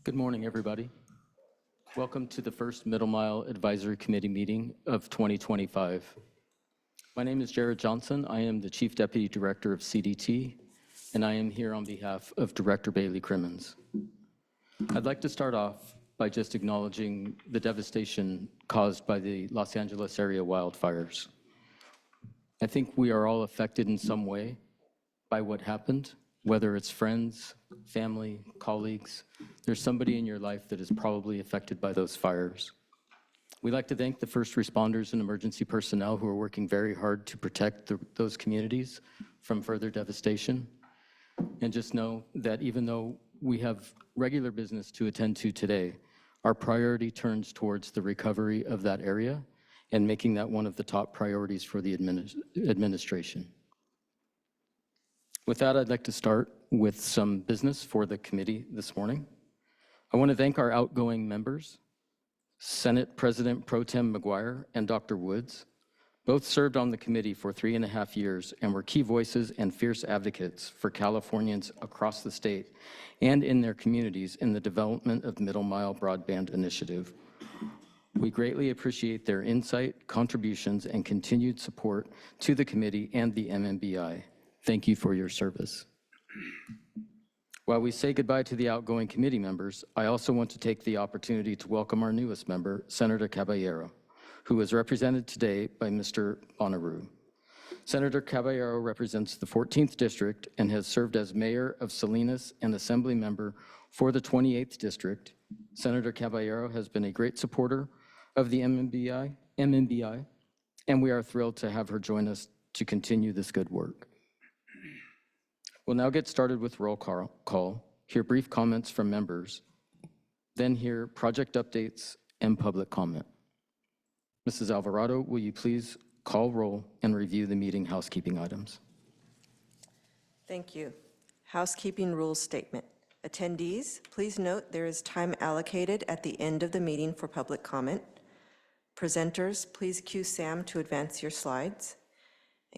Good morning, everybody. Welcome to the first Middle Mile Advisory Committee meeting of 2025. My name is Jared Johnson. I am the Chief Deputy Director of CDT, and I am here on behalf of Director Bailey Crimmins. I'd like to start off by just acknowledging the devastation caused by the Los Angeles area wildfires. I think we are all affected in some way by what happened, whether it's friends, family, colleagues. There's somebody in your life that is probably affected by those fires. We'd like to thank the first responders and emergency personnel who are working very hard to protect those communities from further devastation. And just know that even though we have regular business to attend to today, our priority turns towards the recovery of that area and making that one of the top priorities for the administration. With that, I'd like to start with some business for the committee this morning. I want to thank our outgoing members, Senate President Pro Tem McGuire and Dr. Woods. Both served on the committee for 3.5 years and were key voices and fierce advocates for Californians across the state and in their communities in the development of Middle Mile Broadband Initiative. We greatly appreciate their insight, contributions, and continued support to the committee and the MMBI. Thank you for your service. While we say goodbye to the outgoing committee members, I also want to take the opportunity to welcome our newest member, Senator Caballero, who is represented today by Mr. Bonnaroo. Senator Caballero represents the 14th District and has served as mayor of Salinas and assembly member for the 28th District. Senator Caballero has been a great supporter of the MMBI, and we are thrilled to have her join us to continue this good work. We'll now get started with roll call, hear brief comments from members, then hear project updates and public comment. Mrs. Alvarado, will you please call roll and review the meeting housekeeping items? Thank you. Housekeeping rules statement. Attendees, please note there is time allocated at the end of the meeting for public comment. Presenters, please cue Sam to advance your slides.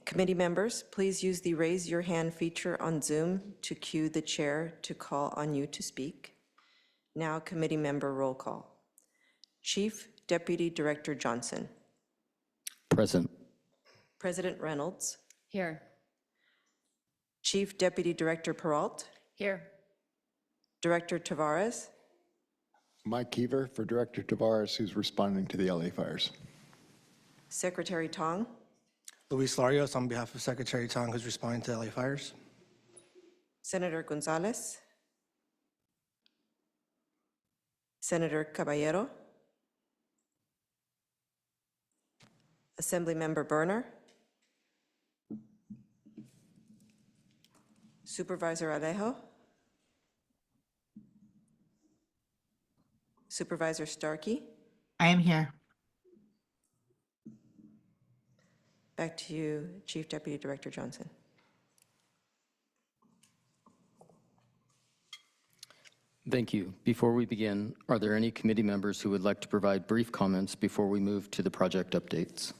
Committee members, please use the raise your hand feature on Zoom to cue the chair to call on you to speak. Now committee member roll call. Chief Deputy Director Johnson. Present. President Reynolds. Here. Chief Deputy Director Peralt. Here. Director Tavares. Mike Keever for Director Tavares, who's responding to the LA fires. Secretary Tong. Luis Larios on behalf of Secretary Tong, who's responding to LA fires. Senator Gonzalez. Senator Caballero. Assemblymember Berner. Supervisor Alejo. Supervisor Starkey. I am here. Back to you, Chief Deputy Director Johnson. Thank you. Before we begin, are there any committee members who would like to provide brief comments before we move to the project updates?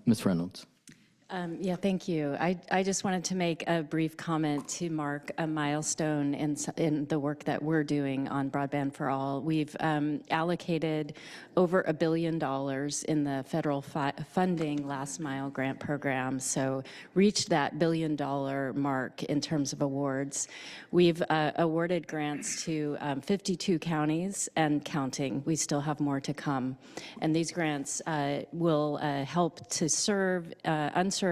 Ms. Reynolds. Yeah, thank you. I just wanted to make a brief comment to mark a milestone in the work that we're doing on Broadband for All. We've allocated over $1 billion in the federal funding last mile grant program, so reached that $1 billion mark in terms of awards. We've awarded grants to 52 counties and counting. We still have more to come. And these grants will help to serve unserved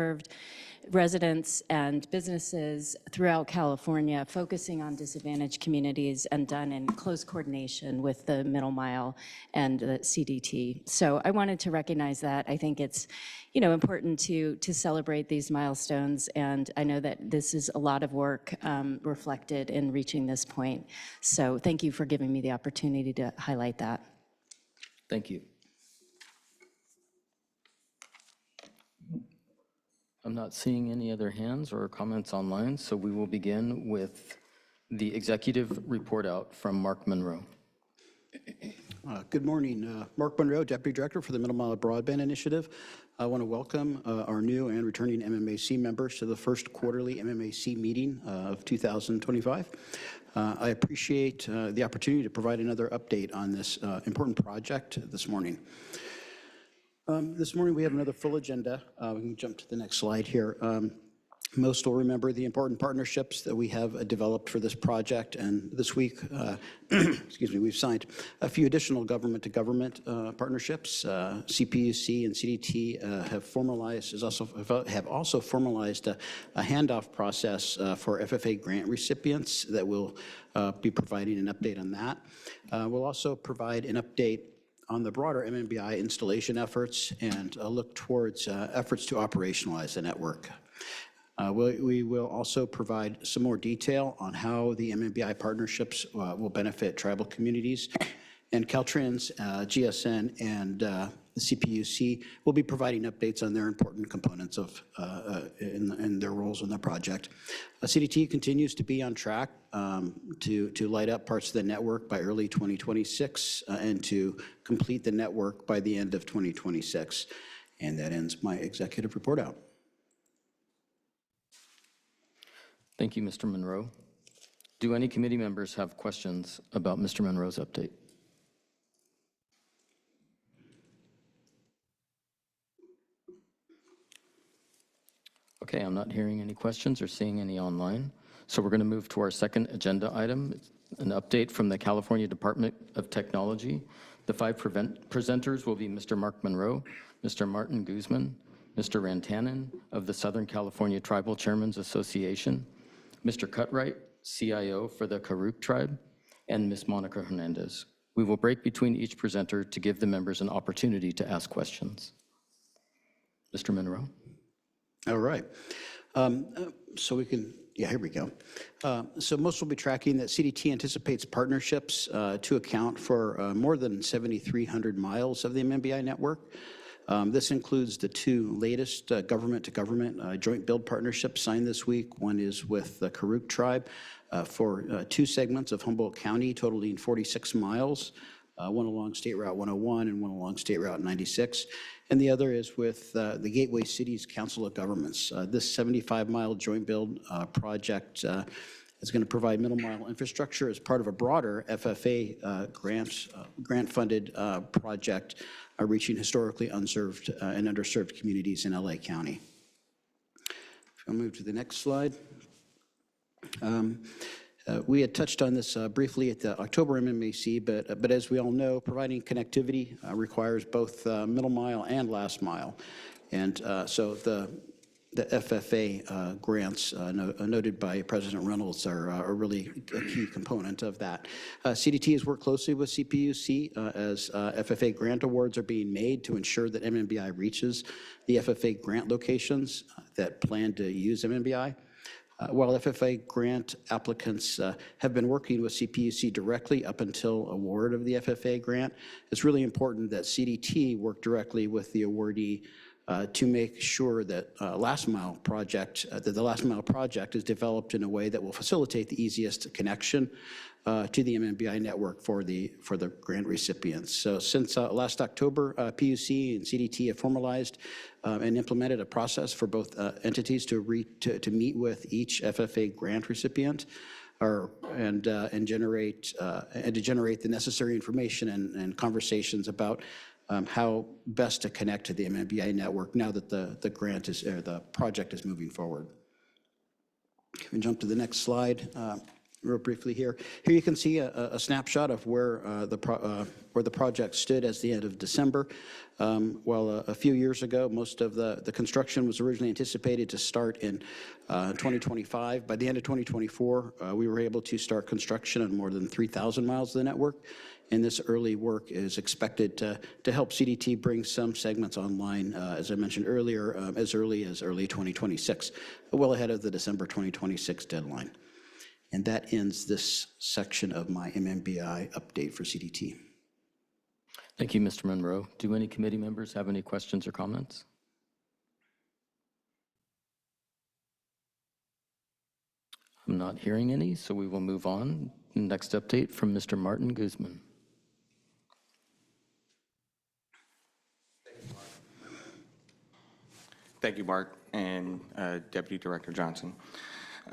residents and businesses throughout California, focusing on disadvantaged communities and done in close coordination with the Middle Mile and the CDT. So I wanted to recognize that. I think it's, important to celebrate these milestones, and I know that this is a lot of work reflected in reaching this point. So thank you for giving me the opportunity to highlight that. Thank you. I'm not seeing any other hands or comments online, so we will begin with the executive report out from Mark Monroe. Good morning. Mark Monroe, Deputy Director for the Middle Mile Broadband Initiative. I want to welcome our new and returning MMAC members to the first quarterly MMAC meeting of 2025. I appreciate the opportunity to provide another update on this important project this morning. This morning we have another full agenda. We can jump to the next slide here. Most will remember the important partnerships that we have developed for this project, and this week, excuse me, we've signed a few additional government-to-government partnerships. CPUC and CDT have also formalized a handoff process for FFA grant recipients that will be providing an update on that. We'll also provide an update on the broader MMBI installation efforts and look towards efforts to operationalize the network. We will also provide some more detail on how the MMBI partnerships will benefit tribal communities. And Caltrans, GSN, and the CPUC will be providing updates on their important components in their roles in the project. CDT continues to be on track to light up parts of the network by early 2026 and to complete the network by the end of 2026. And that ends my executive report out. Thank you, Mr. Monroe. Do any committee members have questions about Mr. Monroe's update? Okay, I'm not hearing any questions or seeing any online. So we're going to move to our second agenda item, an update from the California Department of Technology. The five presenters will be Mr. Mark Monroe, Mr. Martin Guzman, Mr. Rantanen of the Southern California Tribal Chairmen's Association, Mr. Cutright, CIO for the Karuk Tribe, and Ms. Monica Hernandez. We will break between each presenter to give the members an opportunity to ask questions. Mr. Monroe. All right. So we can, yeah, here we go. So most will be tracking that CDT anticipates partnerships to account for more than 7,300 miles of the MMBI network. This includes the two latest government-to-government joint build partnerships signed this week. One is with the Karuk Tribe for two segments of Humboldt County totaling 46 miles, one along State Route 101 and one along State Route 96. And the other is with the Gateway Cities Council of Governments. This 75-mile joint build project is going to provide middle-mile infrastructure as part of a broader FFA grant-funded project reaching historically unserved and underserved communities in LA County. If I'll move to the next slide. We had touched on this briefly at the October MMAC, but as we all know, providing connectivity requires both middle mile and last mile. And so the FFA grants noted by President Reynolds are really a key component of that. CDT has worked closely with CPUC as FFA grant awards are being made to ensure that MMBI reaches the FFA grant locations that plan to use MMBI. While FFA grant applicants have been working with CPUC directly up until award of the FFA grant, it's really important that CDT work directly with the awardee to make sure that the last mile project is developed in a way that will facilitate the easiest connection to the MMBI network for the grant recipients. So since last October, PUC and CDT have formalized and implemented a process for both entities to meet with each FFA grant recipient and to generate the necessary information and conversations about how best to connect to the MMBI network now that the project is moving forward. We can jump to the next slide. Real briefly here. Here you can see a snapshot of where the project stood as the end of December. While a few years ago, most of the construction was originally anticipated to start in 2025. By the end of 2024, we were able to start construction on more than 3,000 miles of the network. And this early work is expected to help CDT bring some segments online, as I mentioned earlier, as early 2026, well ahead of the December 2026 deadline. And that ends this section of my MMBI update for CDT. Thank you, Mr. Monroe. Do any committee members have any questions or comments? I'm not hearing any, so we will move on. Next update from Mr. Martin Guzman. Thank you, Mark, and Deputy Director Johnson.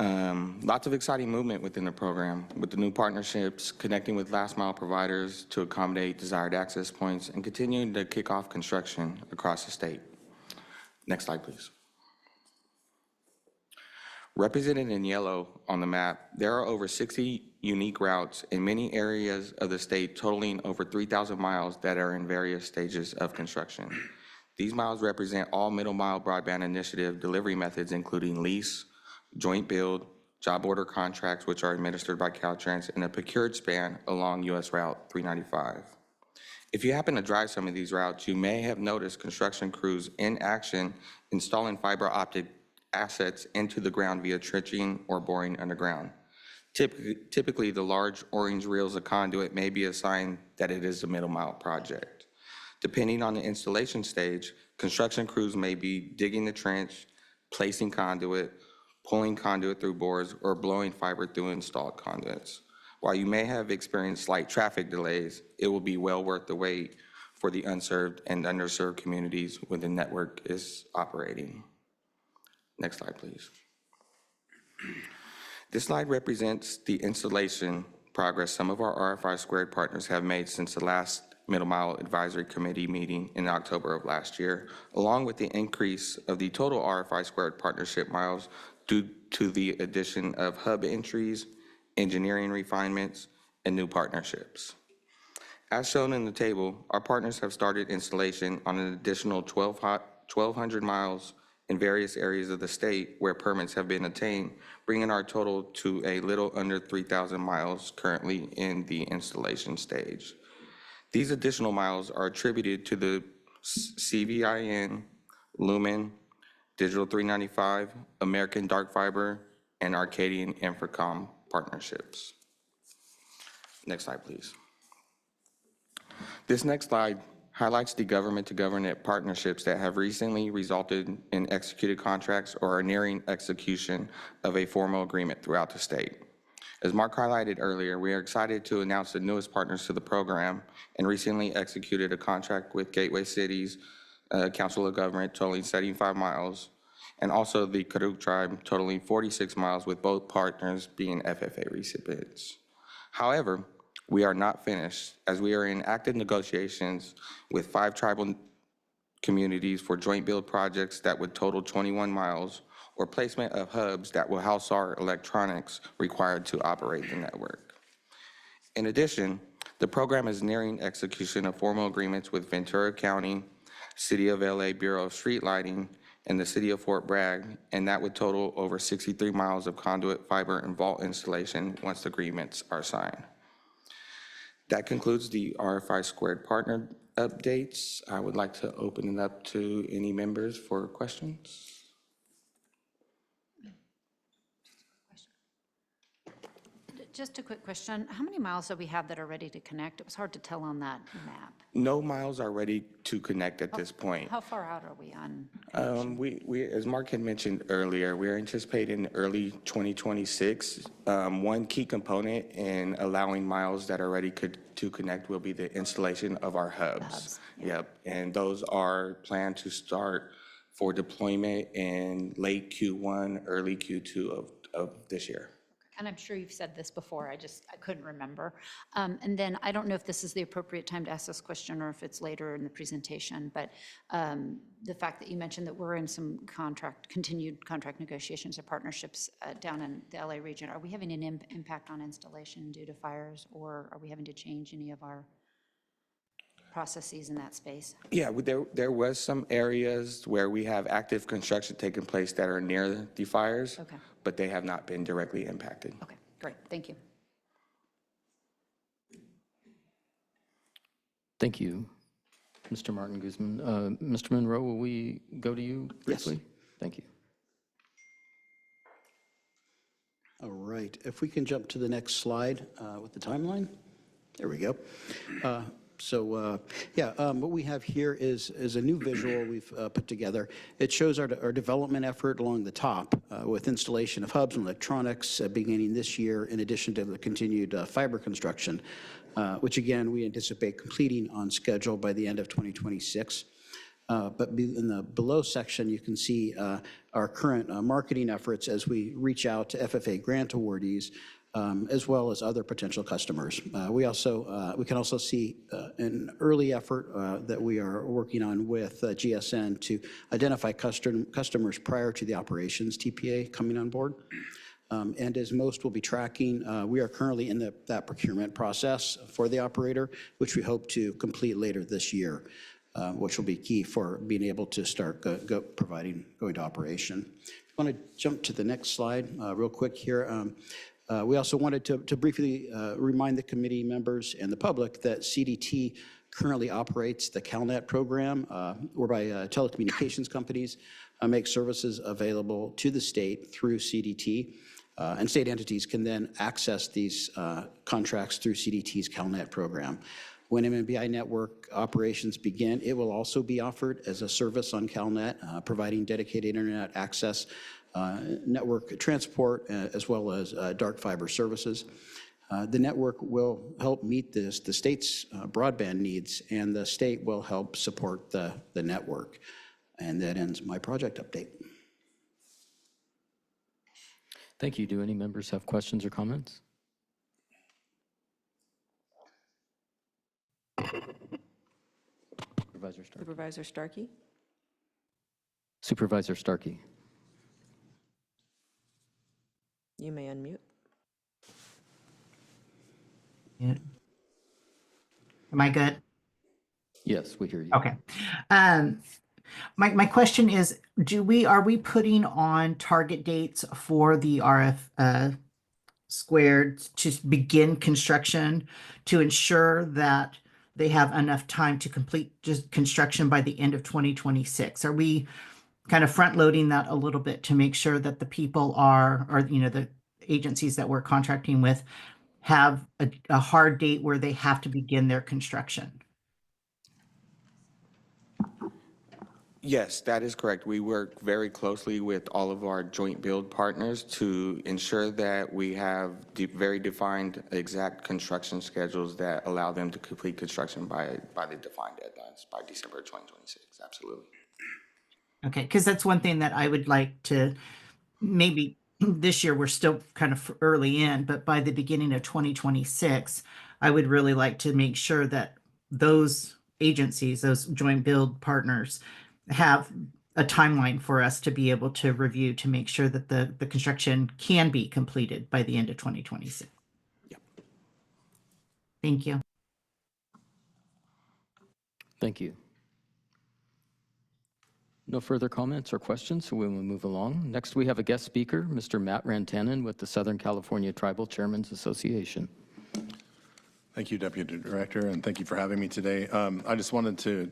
Lots of exciting movement within the program, with the new partnerships, connecting with last-mile providers to accommodate desired access points, and continuing to kick off construction across the state. Next slide, please. Represented in yellow on the map, there are over 60 unique routes in many areas of the state totaling over 3,000 miles that are in various stages of construction. These miles represent all middle mile broadband initiative delivery methods, including lease, joint build, job order contracts, which are administered by Caltrans, and a procured span along US Route 395. If you happen to drive some of these routes, you may have noticed construction crews in action installing fiber optic assets into the ground via trenching or boring underground. Typically, the large orange reels of conduit may be a sign that it is a middle mile project. Depending on the installation stage, construction crews may be digging the trench, placing conduit, pulling conduit through bores, or blowing fiber through installed conduits. While you may have experienced slight traffic delays, it will be well worth the wait for the unserved and underserved communities when the network is operating. Next slide, please. This slide represents the installation progress some of our RFI Squared partners have made since the last Middle Mile Advisory Committee meeting in October of last year, along with the increase of the total RFI Squared partnership miles due to the addition of hub entries, engineering refinements, and new partnerships. As shown in the table, our partners have started installation on an additional 1,200 miles in various areas of the state where permits have been obtained, bringing our total to a little under 3,000 miles currently in the installation stage. These additional miles are attributed to the CVIN, Lumen, Digital 395, American Dark Fiber, and Arcadian Infracom partnerships. Next slide, please. This next slide highlights the government-to-government partnerships that have recently resulted in executed contracts or are nearing execution of a formal agreement throughout the state. As Mark highlighted earlier, we are excited to announce the newest partners to the program and recently executed a contract with Gateway Cities Council of Government totaling 75 miles, and also the Karuk Tribe totaling 46 miles, with both partners being FFA recipients. However, we are not finished, as we are in active negotiations with 5 tribal communities for joint build projects that would total 21 miles, or placement of hubs that will house our electronics required to operate the network. In addition, the program is nearing execution of formal agreements with Ventura County, City of LA Bureau of Street Lighting, and the City of Fort Bragg, and that would total over 63 miles of conduit, fiber, and vault installation once the agreements are signed. That concludes the RFI Squared partner updates. I would like to open it up to any members for questions. Just a quick question. How many miles do we have that are ready to connect? It was hard to tell on that map. No miles are ready to connect at this point. How far out are we on? As Mark had mentioned earlier, we're anticipating early 2026. One key component in allowing miles that are ready to connect will be the installation of our hubs. Yep, and those are planned to start for deployment in late Q1, early Q2 of this year. And I'm sure you've said this before, I couldn't remember. And then I don't know if this is the appropriate time to ask this question or if it's later in the presentation, but the fact that you mentioned that we're in some continued contract negotiations or partnerships down in the LA region, are we having an impact on installation due to fires, or are we having to change any of our processes in that space? Yeah, there was some areas where we have active construction taking place that are near the fires, Okay. but they have not been directly impacted. Okay, great, thank you. Thank you, Mr. Martin Guzman. Mr. Monroe, will we go to you briefly? Yes. Thank you. All right, if we can jump to the next slide with the timeline. There we go. What we have here is a new visual we've put together. It shows our development effort along the top with installation of hubs and electronics beginning this year, in addition to the continued fiber construction, which again, we anticipate completing on schedule by the end of 2026. But in the below section, you can see our current marketing efforts as we reach out to FFA grant awardees, as well as other potential customers. We can also see an early effort that we are working on with GSN to identify customers prior to the operations TPA coming on board. And as most will be tracking, we are currently in that procurement process for the operator, which we hope to complete later this year, which will be key for being able to start going to operation. I want to jump to the next slide real quick here. We also wanted to briefly remind the committee members and the public that CDT currently operates the CalNet program, whereby telecommunications companies make services available to the state through CDT. And state entities can then access these contracts through CDT's CalNet program. When MMBI network operations begin, it will also be offered as a service on CalNet, providing dedicated internet access, network transport, as well as dark fiber services. The network will help meet the state's broadband needs, and the state will help support the network. And that ends my project update. Thank you. Do any members have questions or comments? Supervisor Starkey. Supervisor Starkey? Supervisor Starkey. You may unmute. Yeah. Am I good? Yes, we hear you. Okay. My question is, are we putting on target dates for the RF squared to begin construction to ensure that they have enough time to complete just construction by the end of 2026? Are we kind of front loading that a little bit to make sure that the people or the agencies that we're contracting with have a hard date where they have to begin their construction? Yes, that is correct. We work very closely with all of our joint build partners to ensure that we have very defined exact construction schedules that allow them to complete construction by the defined deadlines by December 2026. Absolutely. Okay, because that's one thing that I would like to, maybe this year we're still kind of early in, but by the beginning of 2026, I would really like to make sure that those agencies, those joint build partners, have a timeline for us to be able to review to make sure that the construction can be completed by the end of 2026. Yep. Thank you. Thank you. No further comments or questions, so we will move along. Next, we have a guest speaker, Mr. Matt Rantanen with the Southern California Tribal Chairmen's Association. Thank you, Deputy Director, and thank you for having me today. I just wanted to,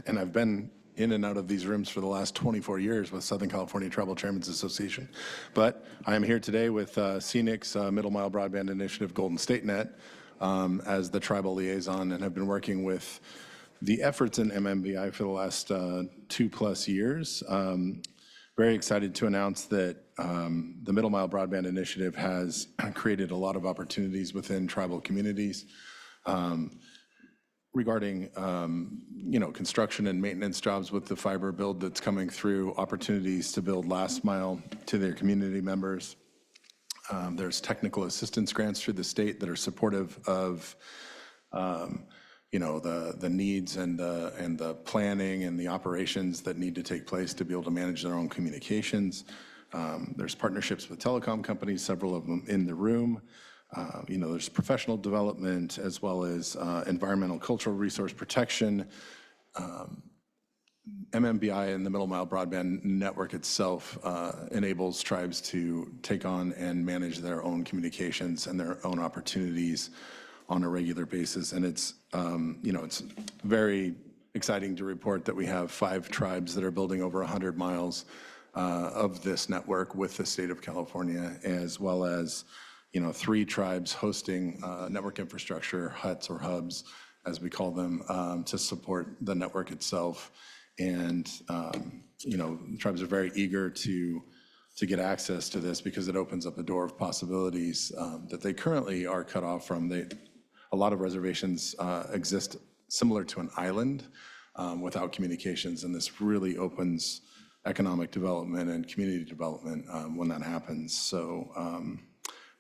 and I've been in and out of these rooms for the last 24 years with Southern California Tribal Chairmen's Association, but I am here today with CNIC's Middle Mile Broadband Initiative Golden State Net as the tribal liaison, and have been working with the efforts in MMBI for the last 2+ years. Very excited to announce that the Middle Mile Broadband Initiative has created a lot of opportunities within tribal communities regarding construction and maintenance jobs with the fiber build that's coming through, opportunities to build last mile to their community members. There's technical assistance grants through the state that are supportive of the needs and the planning and the operations that need to take place to be able to manage their own communications. There's partnerships with telecom companies, several of them in the room. There's professional development as well as environmental cultural resource protection. MMBI and the Middle Mile Broadband Network itself enables tribes to take on and manage their own communications and their own opportunities on a regular basis. And it's very exciting to report that we have 5 tribes that are building over 100 miles of this network with the state of California, as well as 3 tribes hosting network infrastructure huts or hubs, as we call them, to support the network itself. And tribes are very eager to get access to this because it opens up a door of possibilities that they currently are cut off from. A lot of reservations exist similar to an island without communications, and this really opens economic development and community development when that happens. So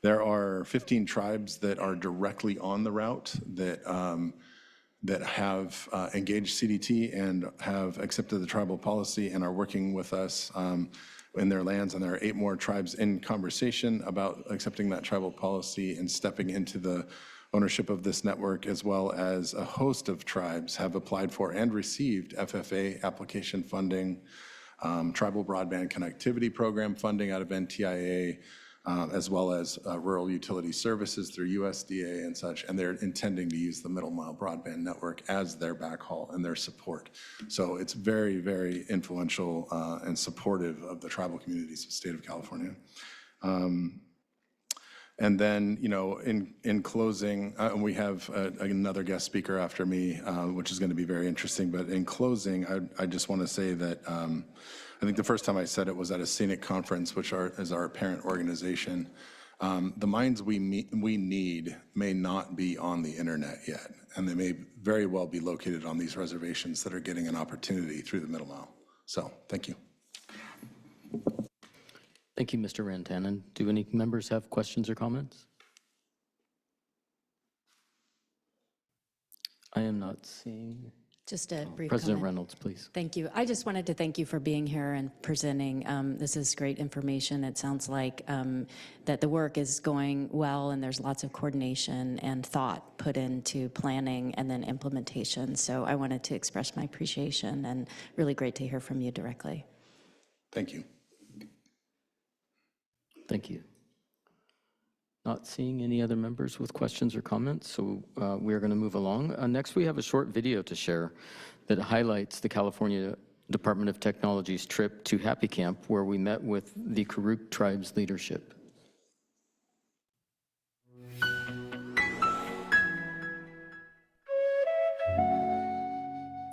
there are 15 tribes that are directly on the route that have engaged CDT and have accepted the tribal policy and are working with us in their lands. And there are 8 more tribes in conversation about accepting that tribal policy and stepping into the ownership of this network, as well as a host of tribes have applied for and received FFA application funding, tribal broadband connectivity program funding out of NTIA, as well as rural utility services through USDA and such, and they're intending to use the Middle Mile Broadband Network as their backhaul and their support. So it's very, very influential and supportive of the tribal communities of the state of California. And then, you know, in closing, we have another guest speaker after me, which is going to be very interesting. But in closing, I just want to say that I think the first time I said it was at a scenic conference, which is our parent organization. The minds we need may not be on the internet yet, and they may very well be located on these reservations that are getting an opportunity through the Middle Mile. So, thank you. Thank you, Mr. Rantanen. Do any members have questions or comments? I am not seeing. Just a brief President comment. Reynolds, please. Thank you. I just wanted to thank you for being here and presenting. This is great information. It sounds like that the work is going well and there's lots of coordination and thought put into planning and then implementation. So I wanted to express my appreciation and really great to hear from you directly. Thank you. Thank you. Not seeing any other members with questions or comments, so we are going to move along. Next, we have a short video to share that highlights the California Department of Technology's trip to Happy Camp, where we met with the Karuk tribe's leadership.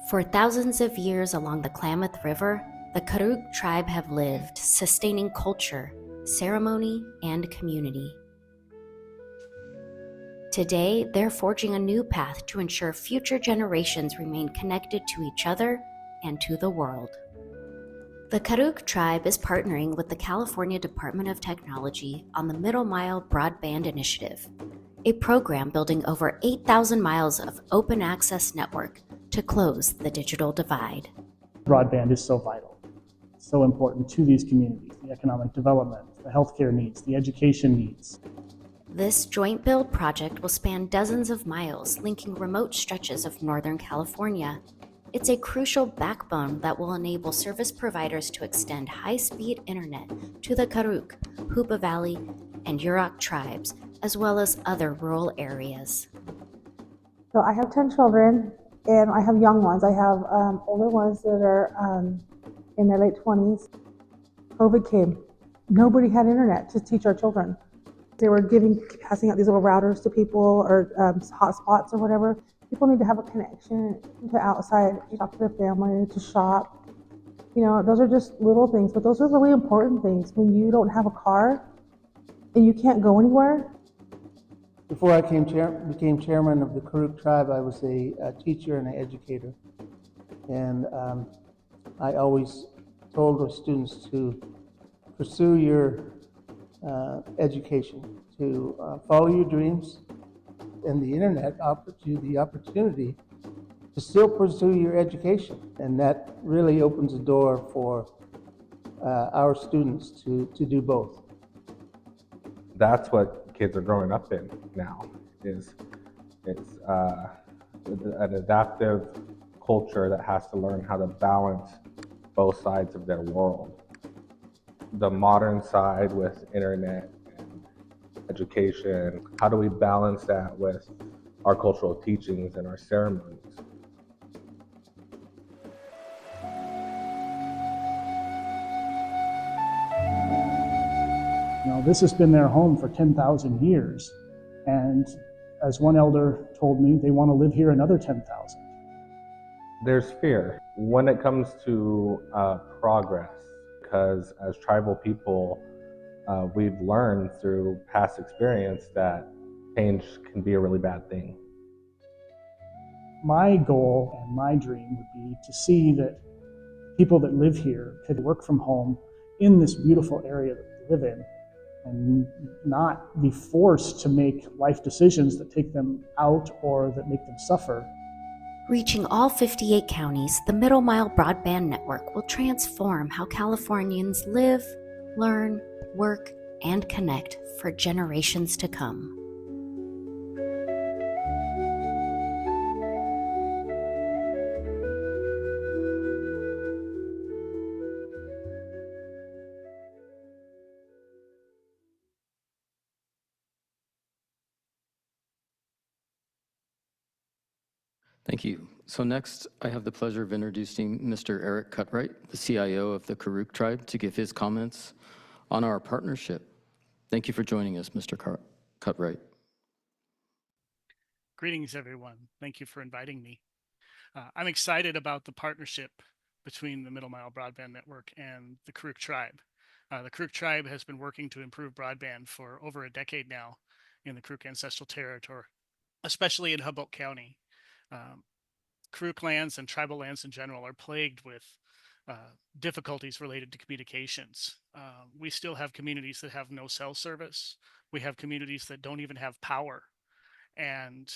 For thousands of years along the Klamath River, the Karuk tribe have lived, sustaining culture, ceremony, and community. Today, they're forging a new path to ensure future generations remain connected to each other and to the world. The Karuk tribe is partnering with the California Department of Technology on the Middle Mile Broadband Initiative, a program building over 8,000 miles of open access network to close the digital divide. Broadband is so vital, so important to these communities, the economic development, the healthcare needs, the education needs. This joint build project will span dozens of miles, linking remote stretches of Northern California. It's a crucial backbone that will enable service providers to extend high-speed internet to the Karuk, Hoopa Valley, and Yurok tribes, as well as other rural areas. So I have 10 children, and I have young ones. I have older ones that are in their late 20s. COVID came. Nobody had internet to teach our children. They were passing out these little routers to people or hotspots or whatever. People need to have a connection to outside, to talk to their family, to shop. You know, those are just little things, but those are really important things. When you don't have a car and you can't go anywhere. Before I became chairman of the Karuk tribe, I was a teacher and an educator. And I always told our students to pursue your education, to follow your dreams, and the internet offers you the opportunity to still pursue your education. And that really opens the door for our students to do both. That's what kids are growing up in now, it's an adaptive culture that has to learn how to balance both sides of their world. The modern side with internet and education, how do we balance that with our cultural teachings and our ceremonies? You know, this has been their home for 10,000 years. And as one elder told me, they want to live here another 10,000. There's fear when it comes to progress, because as tribal people, we've learned through past experience that change can be a really bad thing. My goal and my dream would be to see that people that live here could work from home in this beautiful area that they live in and not be forced to make life decisions that take them out or that make them suffer. Reaching all 58 counties, the Middle Mile Broadband Network will transform how Californians live, learn, work, and connect for generations to come. Thank you. So next, I have the pleasure of introducing Mr. Eric Cutright, the CIO of the Karuk Tribe, to give his comments on our partnership. Thank you for joining us, Mr. Cutright. Greetings, everyone. Thank you for inviting me. I'm excited about the partnership between the Middle Mile Broadband Network and the Karuk Tribe. The Karuk Tribe has been working to improve broadband for over a decade now in the Karuk Ancestral Territory, especially in Humboldt County. Karuk lands and tribal lands in general are plagued with difficulties related to communications. We still have communities that have no cell service. We have communities that don't even have power. And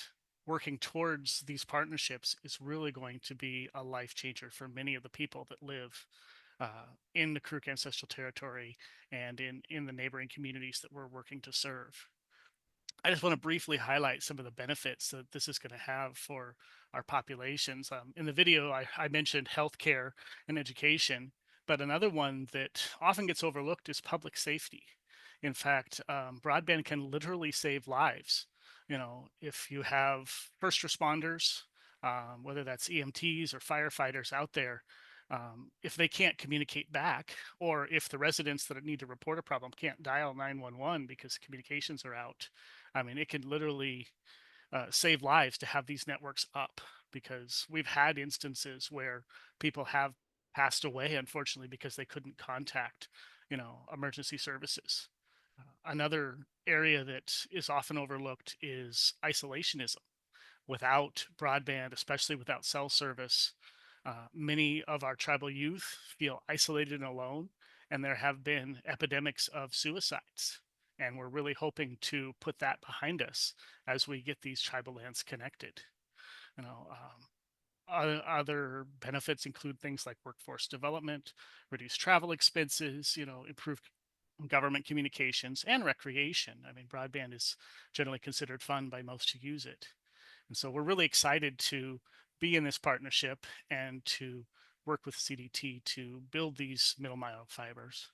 working towards these partnerships is really going to be a life changer for many of the people that live in the Karuk Ancestral Territory and in the neighboring communities that we're working to serve. I just want to briefly highlight some of the benefits that this is going to have for our populations. In the video, I mentioned healthcare and education, but another one that often gets overlooked is public safety. In fact, broadband can literally save lives. You know, if you have first responders, whether that's EMTs or firefighters out there, if they can't communicate back, or if the residents that need to report a problem can't dial 911 because communications are out, I mean, it can literally save lives to have these networks up, because we've had instances where people have passed away, unfortunately, because they couldn't contact, emergency services. Another area that is often overlooked is isolationism. Without broadband, especially without cell service, many of our tribal youth feel isolated and alone, and there have been epidemics of suicides. And we're really hoping to put that behind us as we get these tribal lands connected. Other benefits include things like workforce development, reduced travel expenses, improved government communications and recreation. I mean, broadband is generally considered fun by most who use it. And so we're really excited to be in this partnership and to work with CDT to build these middle mile fibers.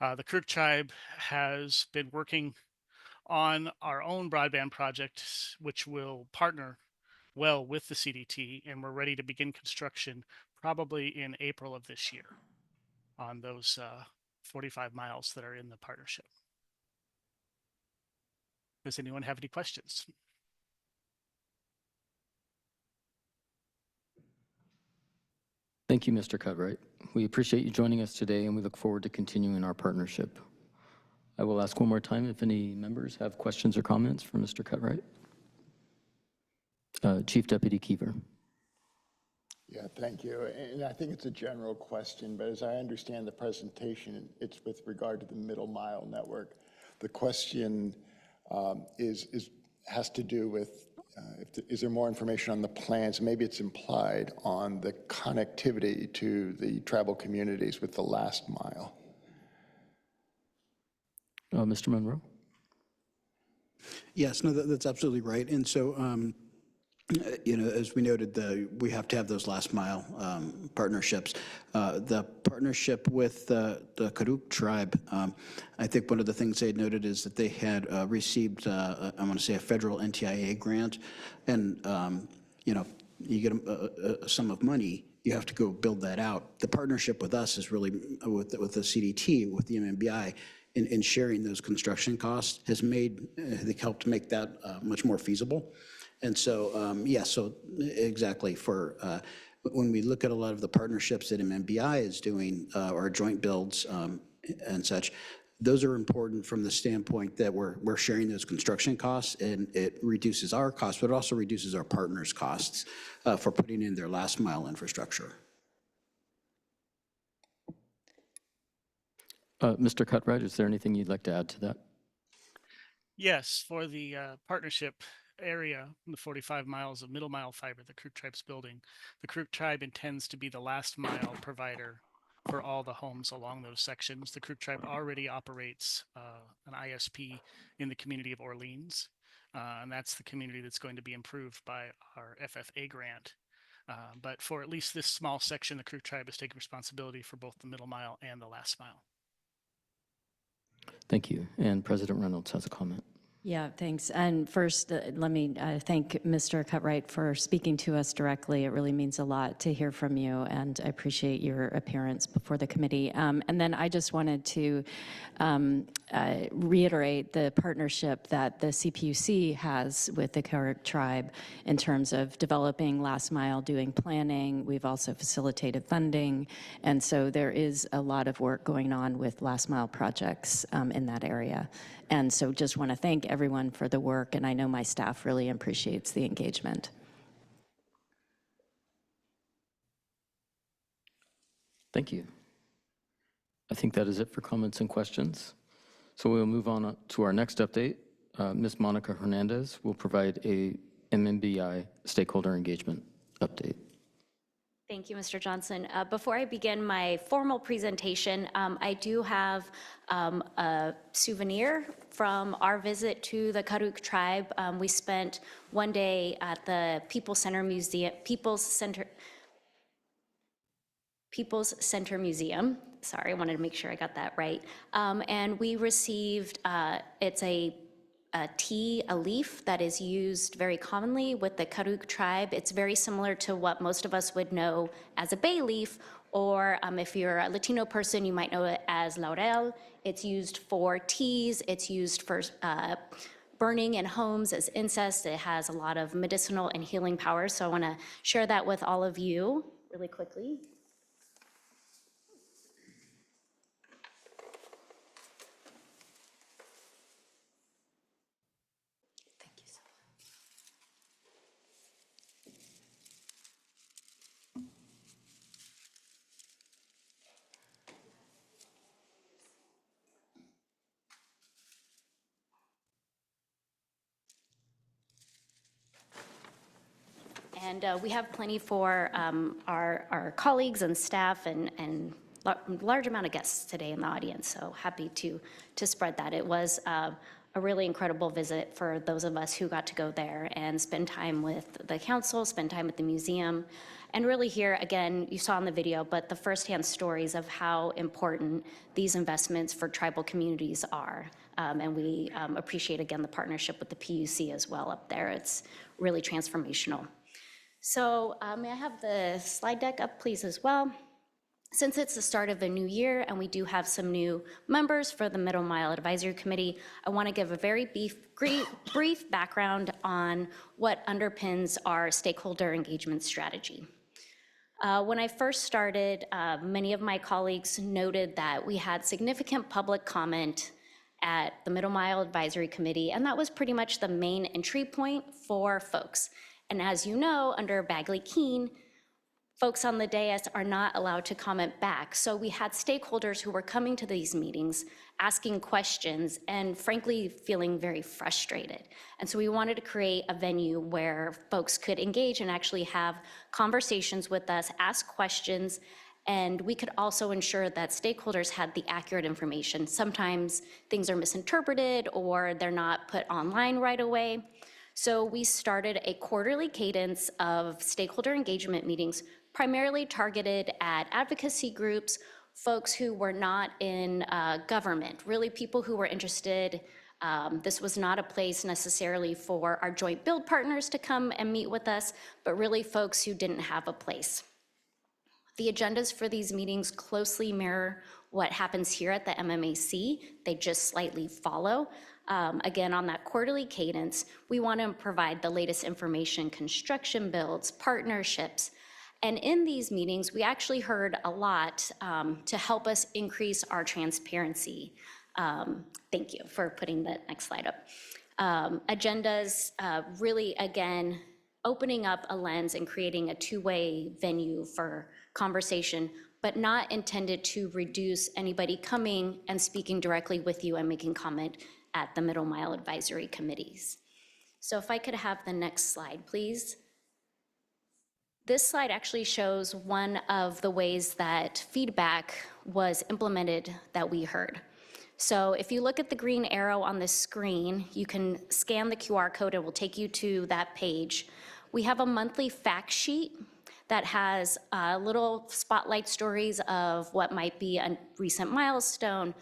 The Karuk Tribe has been working on our own broadband project, which will partner well with the CDT, and we're ready to begin construction probably in April of this year on those 45 miles that are in the partnership. Does anyone have any questions? Thank you, Mr. Cutright. We appreciate you joining us today, and we look forward to continuing our partnership. I will ask one more time if any members have questions or comments for Mr. Cutright. Chief Deputy Keever. Yeah, thank you. And I think it's a general question, but as I understand the presentation, it's with regard to the Middle Mile Network. The question has to do with, is there more information on the plans? Maybe it's implied on the connectivity to the tribal communities with the last mile. Mr. Monroe? Yes, no, that's absolutely right. And so, as we noted, we have to have those last mile partnerships. The partnership with the Karuk Tribe, I think one of the things they had noted is that they had received, I want to say, a federal NTIA grant, and you get a sum of money, you have to go build that out. The partnership with us is really with the CDT, with the MMBI, in sharing those construction costs has helped make that much more feasible. And so, so exactly when we look at a lot of the partnerships that MMBI is doing, or joint builds and such, those are important from the standpoint that we're sharing those construction costs, and it reduces our costs, but it also reduces our partners' costs for putting in their last mile infrastructure. Mr. Cutright, is there anything you'd like to add to that? Yes, for the partnership area, the 45 miles of middle mile fiber the Karuk Tribe's building, the Karuk Tribe intends to be the last mile provider for all the homes along those sections. The Karuk Tribe already operates an ISP in the community of Orleans, and that's the community that's going to be improved by our FFA grant. But for at least this small section, the Karuk Tribe is taking responsibility for both the middle mile and the last mile. Thank you. And President Reynolds has a comment. Yeah, thanks. And first, let me thank Mr. Cutright for speaking to us directly. It really means a lot to hear from you, and I appreciate your appearance before the committee. And then I just wanted to reiterate the partnership that the CPUC has with the Karuk Tribe in terms of developing last mile, doing planning. We've also facilitated funding, and so there is a lot of work going on with last mile projects in that area. And so just want to thank everyone for the work, and I know my staff really appreciates the engagement. Thank you. I think that is it for comments and questions. So we'll move on to our next update. Ms. Monica Hernandez will provide a MMBI stakeholder engagement update. Thank you, Mr. Johnson. Before I begin my formal presentation, I do have a souvenir from our visit to the Karuk Tribe. We spent one day at the People's Center Museum. Sorry, I wanted to make sure I got that right. And we received, it's a tea, a leaf that is used very commonly with the Karuk Tribe. It's very similar to what most of us would know as a bay leaf, or if you're a Latino person, you might know it as laurel. It's used for teas. It's used for burning in homes as incense. It has a lot of medicinal and healing powers. So I want to share that with all of you really quickly. And we have plenty for our colleagues and staff and large amount of guests today in the audience, so happy to spread that. It was a really incredible visit for those of us who got to go there and spend time with the council, spend time at the museum, and really hear, again, you saw in the video, but the firsthand stories of how important these investments for tribal communities are. And we appreciate, again, the partnership with the PUC as well up there. It's really transformational. So may I have the slide deck up, please, as well? Since it's the start of a new year and we do have some new members for the Middle Mile Advisory Committee, I want to give a very brief background on what underpins our stakeholder engagement strategy. When I first started, many of my colleagues noted that we had significant public comment at the Middle Mile Advisory Committee, and that was pretty much the main entry point for folks. And as you know, under Bagley-Keene, folks on the dais are not allowed to comment back. So we had stakeholders who were coming to these meetings, asking questions, and frankly, feeling very frustrated. And so we wanted to create a venue where folks could engage and actually have conversations with us, ask questions, and we could also ensure that stakeholders had the accurate information. Sometimes things are misinterpreted or they're not put online right away. So we started a quarterly cadence of stakeholder engagement meetings, primarily targeted at advocacy groups, folks who were not in government, really people who were interested. This was not a place necessarily for our joint build partners to come and meet with us, but really folks who didn't have a place. The agendas for these meetings closely mirror what happens here at the MMAC. They just slightly follow. Again, on that quarterly cadence, we want to provide the latest information, construction builds, partnerships. And in these meetings, we actually heard a lot to help us increase our transparency. Thank you for putting the next slide up. Agendas, really, again, opening up a lens and creating a two-way venue for conversation, but not intended to reduce anybody coming and speaking directly with you and making comment at the Middle Mile Advisory Committees. So if I could have the next slide, please. This slide actually shows one of the ways that feedback was implemented that we heard. So if you look at the green arrow on the screen, you can scan the QR code, it will take you to that page. We have a monthly fact sheet that has little spotlight stories of what might be a recent milestone,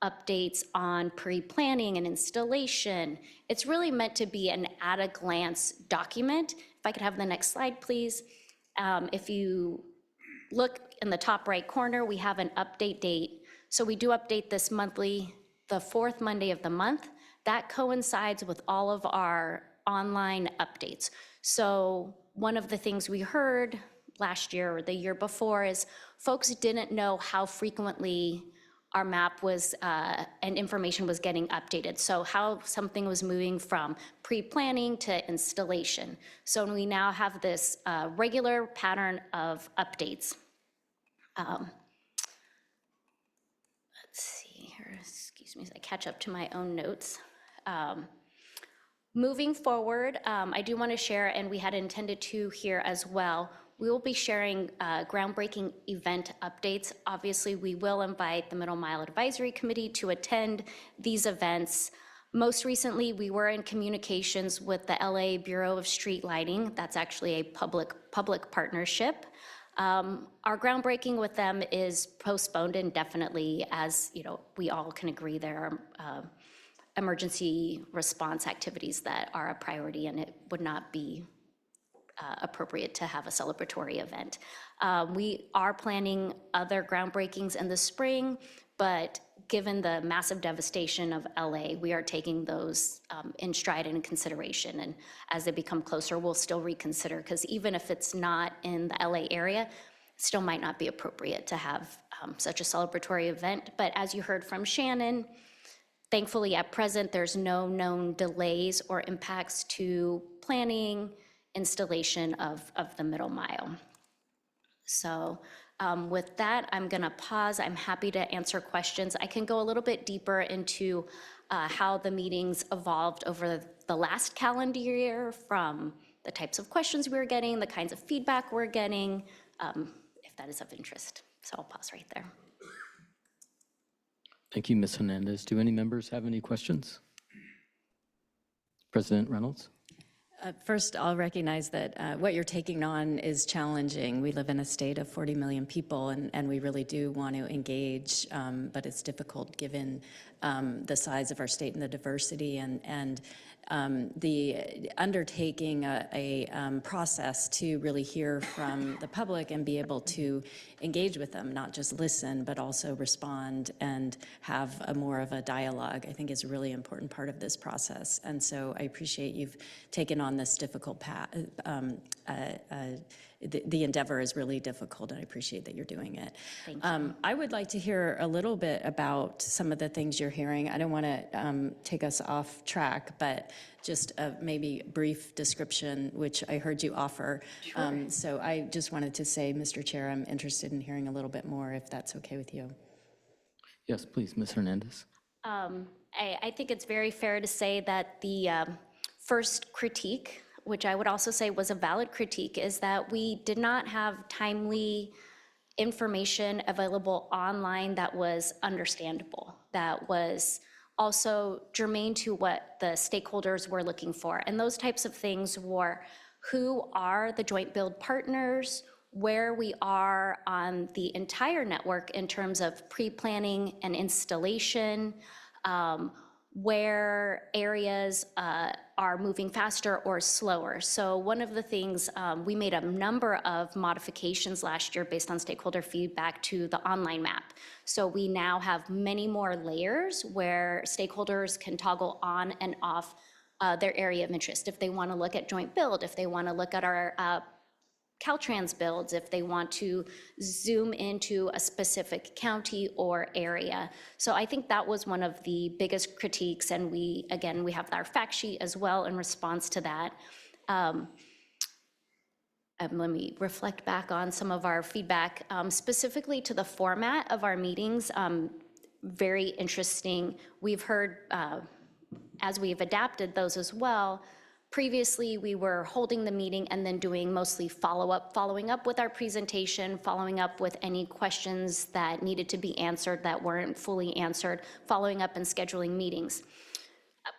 updates on pre-planning and installation. It's really meant to be an at-a-glance document. If I could have the next slide, please. If you look in the top right corner, we have an update date. So we do update this monthly, the fourth Monday of the month. That coincides with all of our online updates. So one of the things we heard last year or the year before is folks didn't know how frequently our map was and information was getting updated. So how something was moving from pre-planning to installation. So we now have this regular pattern of updates. Let's see here, excuse me as I catch up to my own notes. Moving forward, I do want to share, and we had intended to here as well, we will be sharing groundbreaking event updates. Obviously, we will invite the Middle Mile Advisory Committee to attend these events. Most recently, we were in communications with the LA Bureau of Street Lighting. That's actually a public partnership. Our groundbreaking with them is postponed indefinitely, as we all can agree there are emergency response activities that are a priority, and it would not be appropriate to have a celebratory event. We are planning other groundbreakings in the spring, but given the massive devastation of LA, we are taking those in stride and in consideration. And as they become closer, we'll still reconsider, because even if it's not in the LA area, it still might not be appropriate to have such a celebratory event. But as you heard from Shannon, thankfully at present, there's no known delays or impacts to planning, installation of the Middle Mile. So with that, I'm gonna pause. I'm happy to answer questions. I can go a little bit deeper into how the meetings evolved over the last calendar year, from the types of questions we were getting, the kinds of feedback we're getting, if that is of interest. So I'll pause right there. Thank you, Ms. Hernandez. Do any members have any questions? President Reynolds? First, I'll recognize that what you're taking on is challenging. We live in a state of 40 million people, and we really do want to engage, but it's difficult given the size of our state and the diversity, and the undertaking a process to really hear from the public and be able to engage with them, not just listen, but also respond and have a more of a dialogue, I think is a really important part of this process. And so I appreciate you've taken on this difficult path. The endeavor is really difficult, and I appreciate that you're doing it. Thank you. I would like to hear a little bit about some of the things you're hearing. I don't want to take us off track, but just a maybe brief description, which I heard you offer. Sure. So I just wanted to say, Mr. Chair, I'm interested in hearing a little bit more, if that's okay with you. Yes, please, Ms. Hernandez. I think it's very fair to say that the first critique, which I would also say was a valid critique, is that we did not have timely information available online that was understandable, that was also germane to what the stakeholders were looking for. And those types of things were who are the joint build partners, where we are on the entire network in terms of pre-planning and installation, where areas are moving faster or slower. So one of the things, we made a number of modifications last year based on stakeholder feedback to the online map. So we now have many more layers where stakeholders can toggle on and off their area of interest. If they want to look at joint build, if they want to look at our Caltrans builds, if they want to zoom into a specific county or area. So I think that was one of the biggest critiques, and we have our fact sheet as well in response to that. Let me reflect back on some of our feedback, specifically to the format of our meetings. Very interesting. We've heard, as we've adapted those as well, previously we were holding the meeting and then doing mostly following up with our presentation, following up with any questions that needed to be answered that weren't fully answered, following up and scheduling meetings.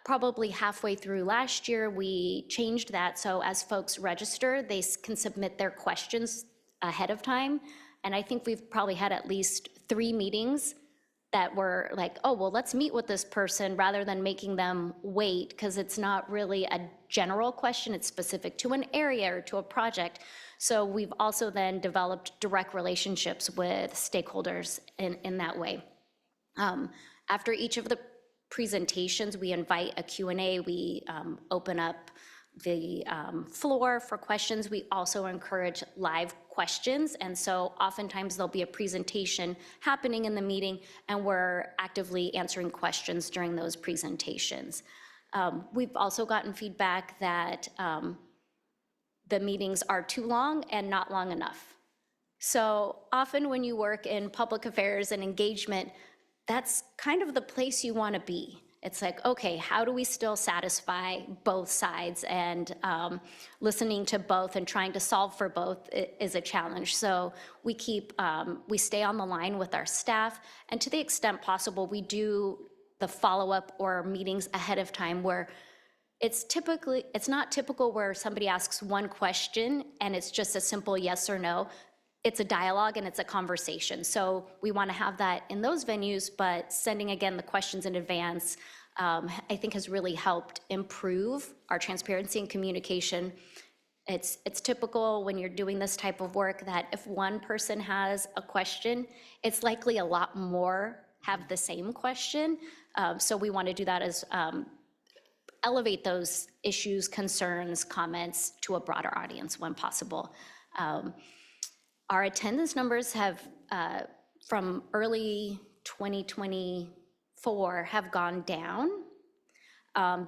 Probably halfway through last year, we changed that, so as folks register, they can submit their questions ahead of time. And I think we've probably had at least 3 meetings that were like, oh, well, let's meet with this person, rather than making them wait, because it's not really a general question, it's specific to an area or to a project. So we've also then developed direct relationships with stakeholders in that way. After each of the presentations, we invite a Q&A. We open up the floor for questions. We also encourage live questions, and so oftentimes there'll be a presentation happening in the meeting, and we're actively answering questions during those presentations. We've also gotten feedback that the meetings are too long and not long enough. So often when you work in public affairs and engagement, that's kind of the place you want to be. It's like, okay, how do we still satisfy both sides? And listening to both and trying to solve for both is a challenge. So we stay on the line with our staff, and to the extent possible, we do the follow-up or meetings ahead of time, where it's not typical where somebody asks one question and it's just a simple yes or no. It's a dialogue and it's a conversation. So we want to have that in those venues, but sending again the questions in advance, I think has really helped improve our transparency and communication. It's typical when you're doing this type of work that if one person has a question, it's likely a lot more have the same question. So we want to do that as elevate those issues, concerns, comments to a broader audience when possible. Our attendance numbers have, from early 2024, have gone down.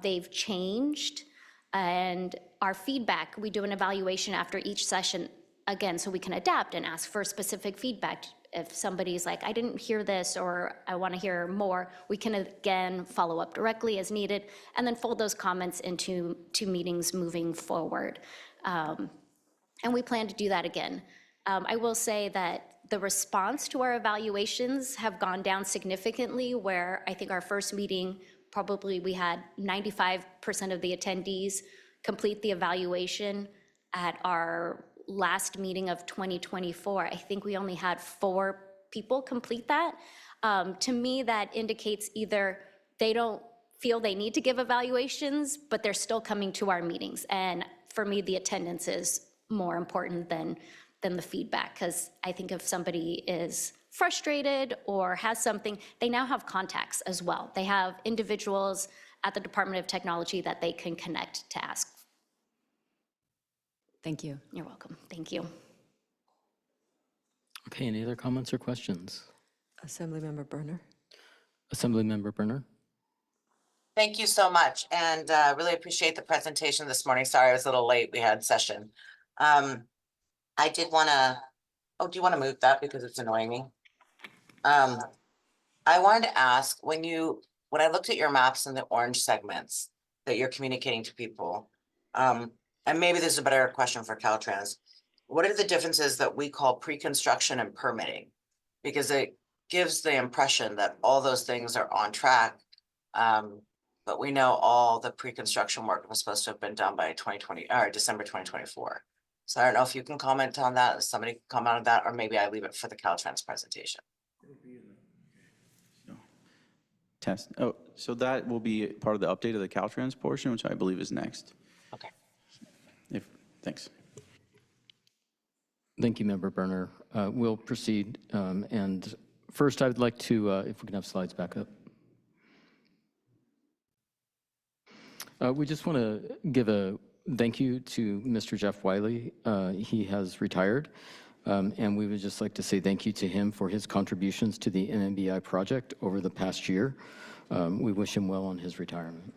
They've changed, and our feedback, we do an evaluation after each session, again, so we can adapt and ask for specific feedback. If somebody's like, I didn't hear this, or I want to hear more, we can again follow up directly as needed, and then fold those comments into meetings moving forward. And we plan to do that again. I will say that the response to our evaluations have gone down significantly, where I think our first meeting, probably we had 95% of the attendees complete the evaluation. At our last meeting of 2024, I think we only had 4 people complete that. To me, that indicates either they don't feel they need to give evaluations, but they're still coming to our meetings. And for me, the attendance is more important than the feedback, because I think if somebody is frustrated or has something, they now have contacts as well. They have individuals at the Department of Technology that they can connect to ask. Thank you. You're welcome. Thank you. Okay, any other comments or questions? Assemblymember Berner. Assemblymember Berner. Thank you so much, and really appreciate the presentation this morning. Sorry I was a little late, we had session. I did want to, do you want to move that because it's annoying me? I wanted to ask, when I looked at your maps and the orange segments that you're communicating to people, and maybe this is a better question for Caltrans, what are the differences that we call pre-construction and permitting? Because it gives the impression that all those things are on track, but we know all the pre-construction work was supposed to have been done by December 2024. So I don't know if you can comment on that, if somebody can comment on that, or maybe I leave it for the Caltrans presentation. Test. Oh, so that will be part of the update of the Caltrans portion, which I believe is next. Okay. Thanks. Thank you, Member Berner. We'll proceed. And first, I would like to, if we can have slides back up. We just want to give a thank you to Mr. Jeff Wiley. He has retired, and we would just like to say thank you to him for his contributions to the MMBI project over the past year. We wish him well on his retirement.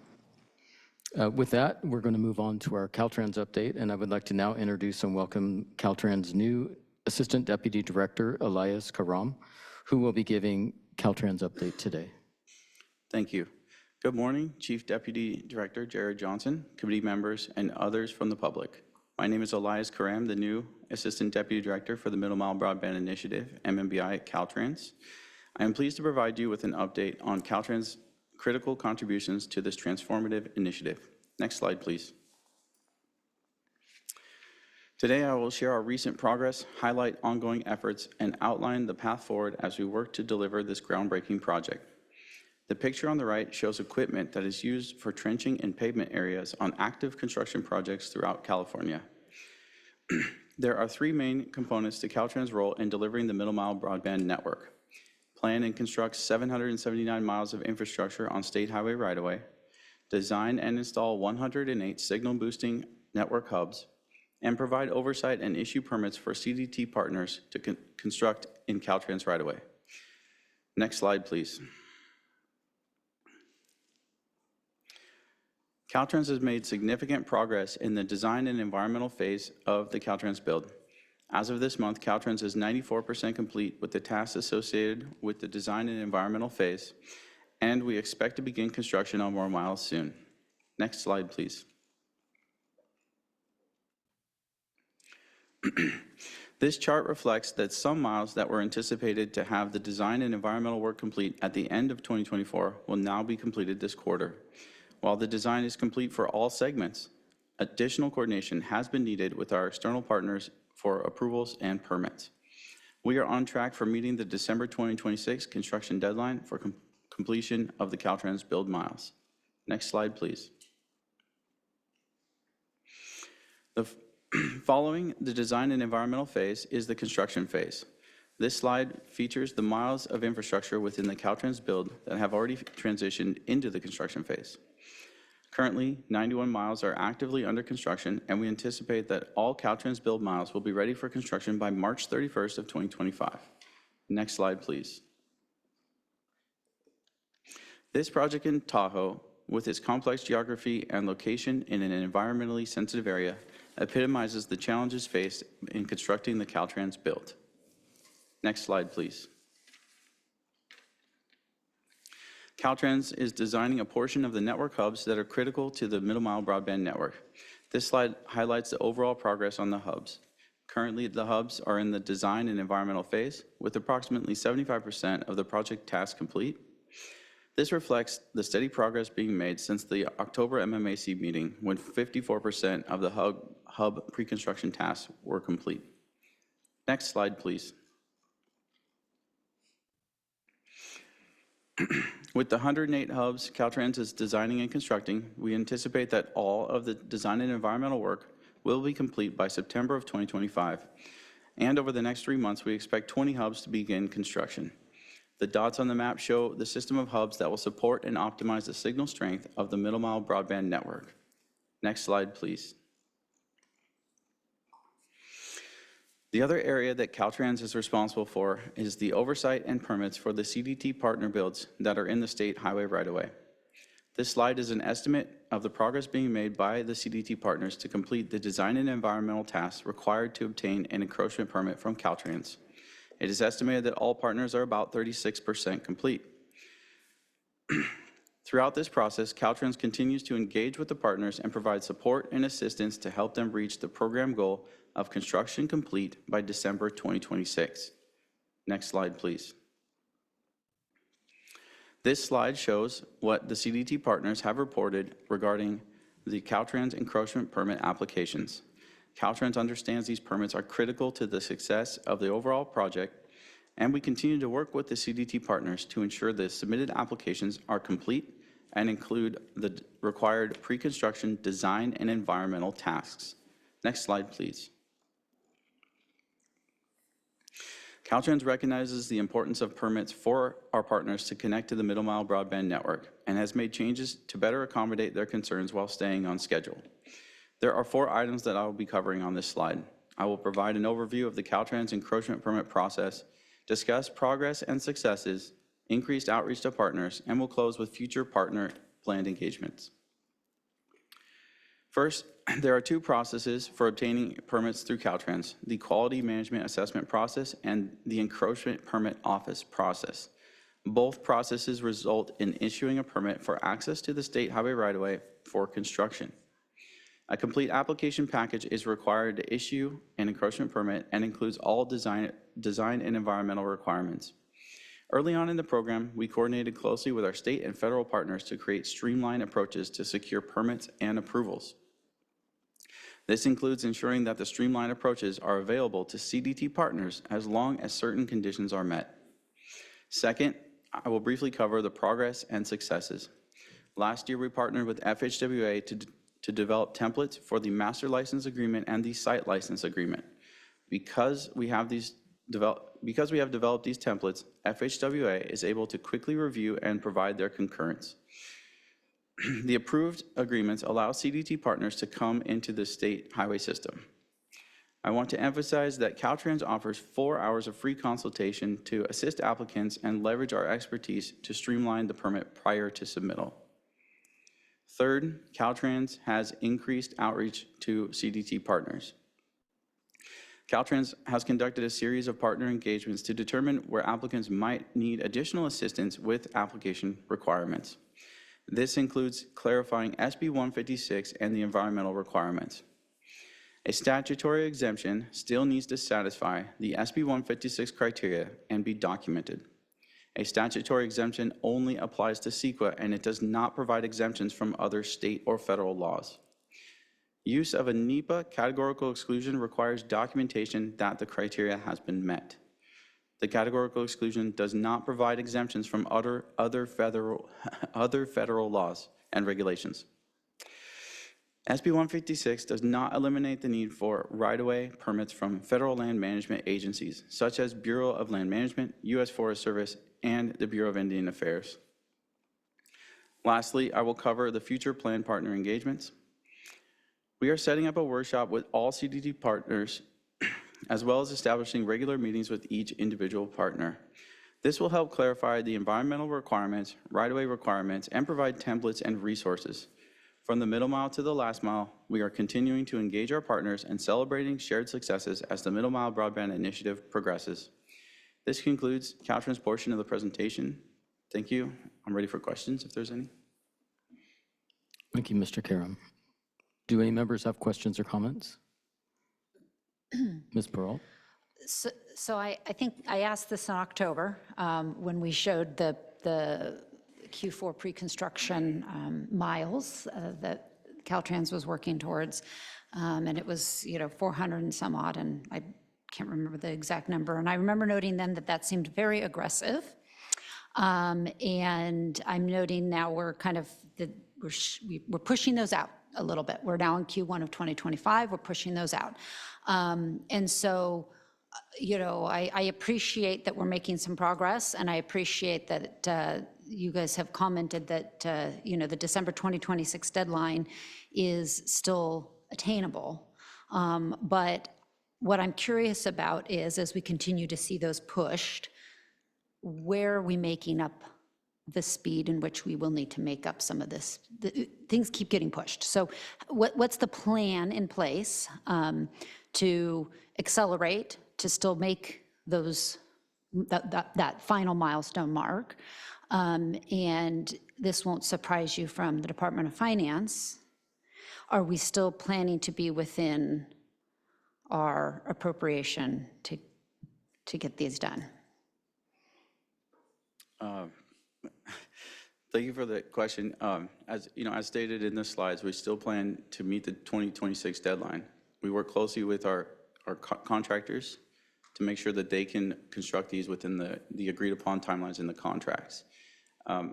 With that, we're going to move on to our Caltrans update, and I would like to now introduce and welcome Caltrans' new Assistant Deputy Director, Elias Karam, who will be giving Caltrans update today. Thank you. Good morning, Chief Deputy Director Jared Johnson, committee members, and others from the public. My name is Elias Karam, the new Assistant Deputy Director for the Middle Mile Broadband Initiative, MMBI at Caltrans. I am pleased to provide you with an update on Caltrans' critical contributions to this transformative initiative. Next slide, please. Today, I will share our recent progress, highlight ongoing efforts, and outline the path forward as we work to deliver this groundbreaking project. The picture on the right shows equipment that is used for trenching in pavement areas on active construction projects throughout California. There are three main components to Caltrans' role in delivering the Middle Mile Broadband Network. Plan and construct 779 miles of infrastructure on state highway right-of-way, design and install 108 signal boosting network hubs, and provide oversight and issue permits for CDT partners to construct in Caltrans right-of-way. Next slide, please. Caltrans has made significant progress in the design and environmental phase of the Caltrans build. As of this month, Caltrans is 94% complete with the tasks associated with the design and environmental phase, and we expect to begin construction on more miles soon. Next slide, please. This chart reflects that some miles that were anticipated to have the design and environmental work complete at the end of 2024 will now be completed this quarter. While the design is complete for all segments, additional coordination has been needed with our external partners for approvals and permits. We are on track for meeting the December 2026 construction deadline for completion of the Caltrans build miles. Next slide, please. Following the design and environmental phase is the construction phase. This slide features the miles of infrastructure within the Caltrans build that have already transitioned into the construction phase. Currently, 91 miles are actively under construction, and we anticipate that all Caltrans build miles will be ready for construction by March 31st of 2025. Next slide, please. This project in Tahoe, with its complex geography and location in an environmentally sensitive area, epitomizes the challenges faced in constructing the Caltrans build. Next slide, please. Caltrans is designing a portion of the network hubs that are critical to the Middle Mile Broadband Network. This slide highlights the overall progress on the hubs. Currently, the hubs are in the design and environmental phase, with approximately 75% of the project task complete. This reflects the steady progress being made since the October MMAC meeting, when 54% of the hub pre-construction tasks were complete. Next slide, please. With the 108 hubs Caltrans is designing and constructing, we anticipate that all of the design and environmental work will be complete by September of 2025. And over the next 3 months, we expect 20 hubs to begin construction. The dots on the map show the system of hubs that will support and optimize the signal strength of the Middle Mile Broadband Network. Next slide, please. The other area that Caltrans is responsible for is the oversight and permits for the CDT partner builds that are in the state highway right-of-way. This slide is an estimate of the progress being made by the CDT partners to complete the design and environmental tasks required to obtain an encroachment permit from Caltrans. It is estimated that all partners are about 36% complete. Throughout this process, Caltrans continues to engage with the partners and provide support and assistance to help them reach the program goal of construction complete by December 2026. Next slide, please. This slide shows what the CDT partners have reported regarding the Caltrans encroachment permit applications. Caltrans understands these permits are critical to the success of the overall project, and we continue to work with the CDT partners to ensure the submitted applications are complete and include the required pre-construction design and environmental tasks. Next slide, please. Caltrans recognizes the importance of permits for our partners to connect to the Middle Mile Broadband Network and has made changes to better accommodate their concerns while staying on schedule. There are 4 items that I will be covering on this slide. I will provide an overview of the Caltrans encroachment permit process, discuss progress and successes, increased outreach to partners, and will close with future partner planned engagements. First, there are 2 processes for obtaining permits through Caltrans: the Quality Management Assessment process and the Encroachment Permit Office process. Both processes result in issuing a permit for access to the state highway right-of-way for construction. A complete application package is required to issue an encroachment permit and includes all design and environmental requirements. Early on in the program, we coordinated closely with our state and federal partners to create streamlined approaches to secure permits and approvals. This includes ensuring that the streamlined approaches are available to CDT partners as long as certain conditions are met. Second, I will briefly cover the progress and successes. Last year, we partnered with FHWA to develop templates for the master license agreement and the site license agreement. Because we have developed these templates, FHWA is able to quickly review and provide their concurrence. The approved agreements allow CDT partners to come into the state highway system. I want to emphasize that Caltrans offers 4 hours of free consultation to assist applicants and leverage our expertise to streamline the permit prior to submittal. Third, Caltrans has increased outreach to CDT partners. Caltrans has conducted a series of partner engagements to determine where applicants might need additional assistance with application requirements. This includes clarifying SB 156 and the environmental requirements. A statutory exemption still needs to satisfy the SB 156 criteria and be documented. A statutory exemption only applies to CEQA, and it does not provide exemptions from other state or federal laws. Use of a NEPA categorical exclusion requires documentation that the criteria has been met. The categorical exclusion does not provide exemptions from other federal laws and regulations. SB 156 does not eliminate the need for right-of-way permits from federal land management agencies, such as Bureau of Land Management, U.S. Forest Service, and the Bureau of Indian Affairs. Lastly, I will cover the future planned partner engagements. We are setting up a workshop with all CDT partners, as well as establishing regular meetings with each individual partner. This will help clarify the environmental requirements, right-of-way requirements, and provide templates and resources. From the middle mile to the last mile, we are continuing to engage our partners and celebrating shared successes as the Middle Mile Broadband Initiative progresses. This concludes Caltrans' portion of the presentation. Thank you. I'm ready for questions if there's any. Thank you, Mr. Karam. Do any members have questions or comments? Ms. Pearl? So I think I asked this in October when we showed the Q4 pre-construction miles that Caltrans was working towards, and it was 400 and some odd, and I can't remember the exact number. And I remember noting then that that seemed very aggressive, and I'm noting now we're kind of we're pushing those out a little bit. We're now in Q1 of 2025. We're pushing those out, and so. I appreciate that we're making some progress, and I appreciate that you guys have commented that, the December 2026 deadline is still attainable. But what I'm curious about is, as we continue to see those pushed, where are we making up the speed in which we will need to make up some of this? Things keep getting pushed. So what's the plan in place to accelerate, to still make those that final milestone mark? And this won't surprise you from the Department of Finance. Are we still planning to be within our appropriation to get these done? Thank you for the question. As stated in the slides, we still plan to meet the 2026 deadline. We work closely with our contractors to make sure that they can construct these within the agreed upon timelines in the contracts.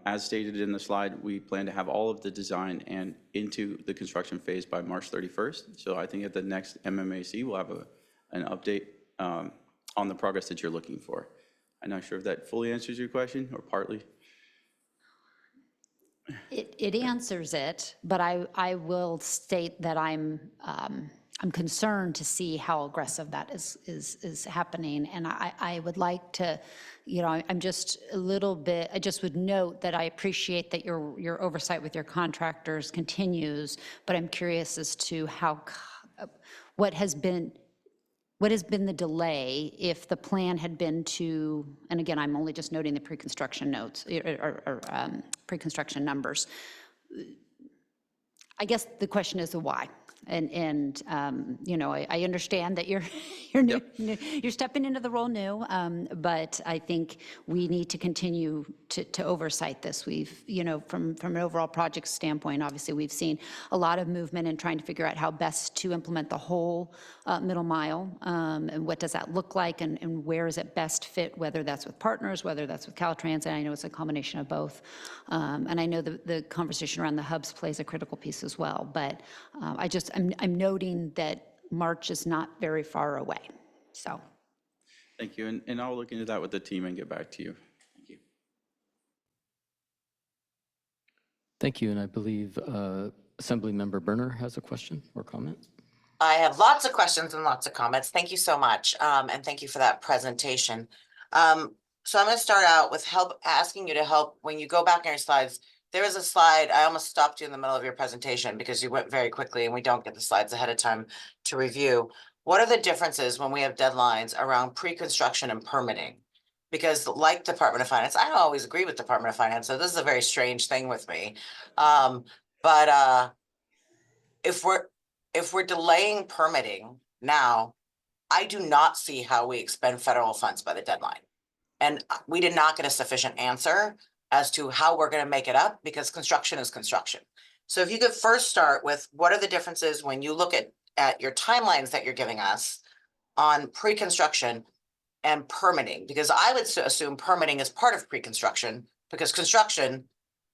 As stated in the slide, we plan to have all of the design and into the construction phase by March 31st. So I think at the next MMAC, we'll have an update on the progress that you're looking for. I'm not sure if that fully answers your question or partly. It answers it, but I will state that I'm concerned to see how aggressive that is happening. And I would like to, I'm just a little bit, I just would note that I appreciate that your oversight with your contractors continues, but I'm curious as to what has been the delay if the plan had been to, and again, I'm only just noting the pre-construction notes or pre-construction numbers. I guess the question is the why. And I understand that you're new, you're stepping into the role new, but I think we need to continue to oversight this. We've, from an overall project standpoint, obviously we've seen a lot of movement in trying to figure out how best to implement the whole middle mile, and what does that look like, and where is it best fit, whether that's with partners, whether that's with Caltrans, and I know it's a combination of both. And I know the conversation around the hubs plays a critical piece as well, but I'm noting that March is not very far away, so. Thank you, and I'll look into that with the team and get back to you. Thank you. Thank you, and I believe Assemblymember Berner has a question or comment. I have lots of questions and lots of comments. Thank you so much, and thank you for that presentation. So I'm going to start out with asking you to help when you go back in your slides. There is a slide, I almost stopped you in the middle of your presentation because you went very quickly and we don't get the slides ahead of time to review. What are the differences when we have deadlines around pre-construction and permitting? Because like Department of Finance, I don't always agree with Department of Finance, so this is a very strange thing with me. But if we're delaying permitting now, I do not see how we expend federal funds by the deadline. And we did not get a sufficient answer as to how we're going to make it up, because construction is construction. So if you could first start with what are the differences when you look at your timelines that you're giving us on pre-construction and permitting, because I would assume permitting is part of pre-construction because construction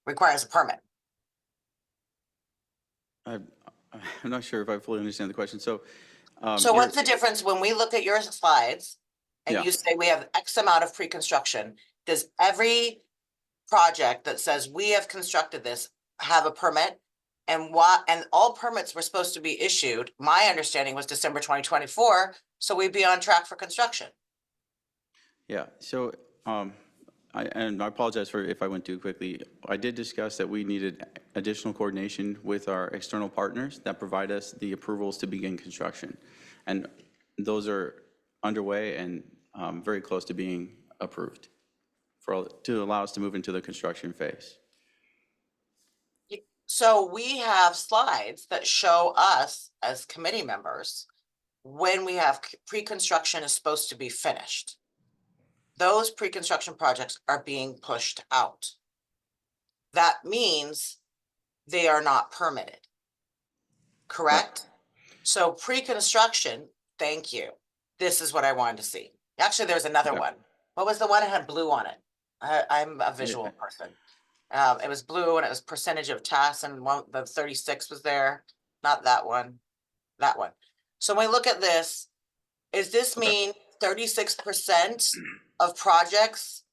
requires a permit. I'm not sure if I fully understand the question. So What's the difference when we look at your slides and you say we have X amount of pre-construction? Does every project that says we have constructed this have a permit? And all permits were supposed to be issued, my understanding was December 2024, so we'd be on track for construction. Yeah, so I apologize for if I went too quickly. I did discuss that we needed additional coordination with our external partners that provide us the approvals to begin construction. And those are underway and very close to being approved to allow us to move into the construction phase. So we have slides that show us as committee members when we have pre-construction is supposed to be finished. Those pre-construction projects are being pushed out. That means they are not permitted, correct? Right. So pre-construction, thank you. This is what I wanted to see. Actually, there's another one. What was the one that had blue on it? I'm a visual person. It was blue and it was percentage of tasks, and the 36 was there. Not that one, that one. So when we look at this, does this mean 36% of projects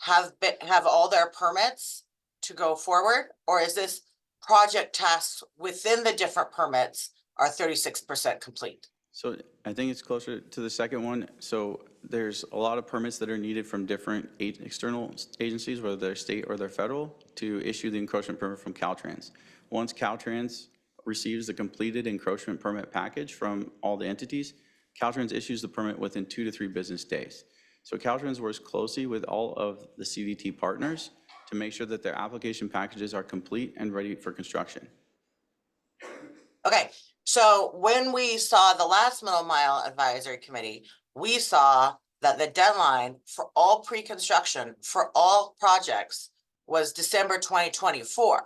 have all their permits to go forward? Or is this project tasks within the different permits are 36% complete? So I think it's closer to the second one. So there's a lot of permits that are needed from different external agencies, whether they're state or they're federal, to issue the encroachment permit from Caltrans. Once Caltrans receives the completed encroachment permit package from all the entities, Caltrans issues the permit within 2 to 3 business days. So Caltrans works closely with all of the CDT partners to make sure that their application packages are complete and ready for construction. Okay, so when we saw the last Middle Mile Advisory Committee, we saw that the deadline for all pre-construction for all projects was December 2024.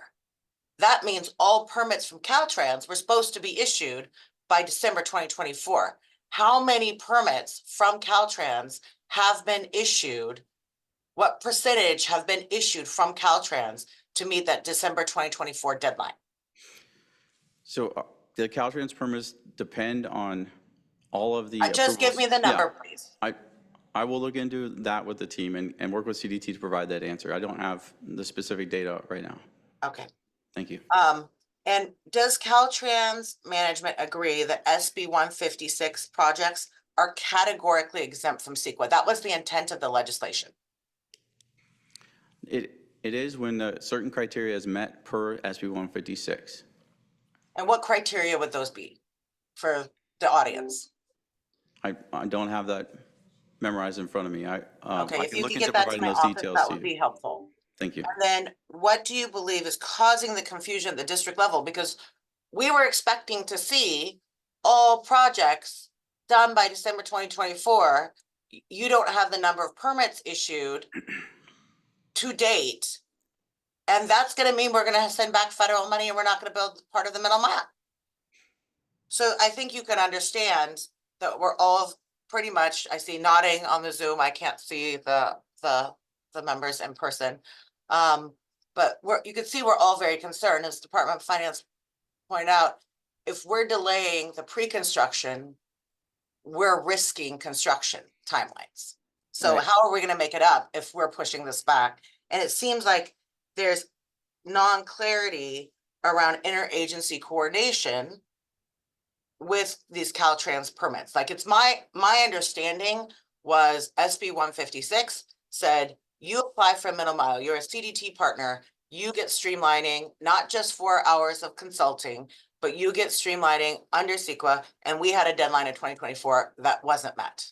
That means all permits from Caltrans were supposed to be issued by December 2024. How many permits from Caltrans have been issued? What percentage have been issued from Caltrans to meet that December 2024 deadline? So the Caltrans permits depend on all of the Just give me the number, please. I will look into that with the team and work with CDT to provide that answer. I don't have the specific data right now. Okay. Thank you. And does Caltrans management agree that SB 156 projects are categorically exempt from CEQA? That was the intent of the legislation. It is when certain criteria is met per SB 156. And what criteria would those be for the audience? I don't have that memorized in front of me. I Okay, if can you look could into get that to providing my those office, details that to would you. be helpful. Thank you. And then what do you believe is causing the confusion at the district level? Because we were expecting to see all projects done by December 2024. You don't have the number of permits issued to date. And that's gonna mean we're gonna send back federal money and we're not gonna build part of the middle mile. So I think you can understand that we're all pretty much, I see nodding on the Zoom. I can't see the members in person. But you can see we're all very concerned, as Department of Finance pointed out. If we're delaying the pre-construction, we're risking construction timelines. So Right. how are we gonna make it up if we're pushing this back? And it seems like there's non-clarity around interagency coordination with these Caltrans permits. Like, it's my understanding was SB 156 said, you apply for a middle mile, you're a CDT partner, you get streamlining, not just 4 hours of consulting, but you get streamlining under CEQA, and we had a deadline in 2024 that wasn't met.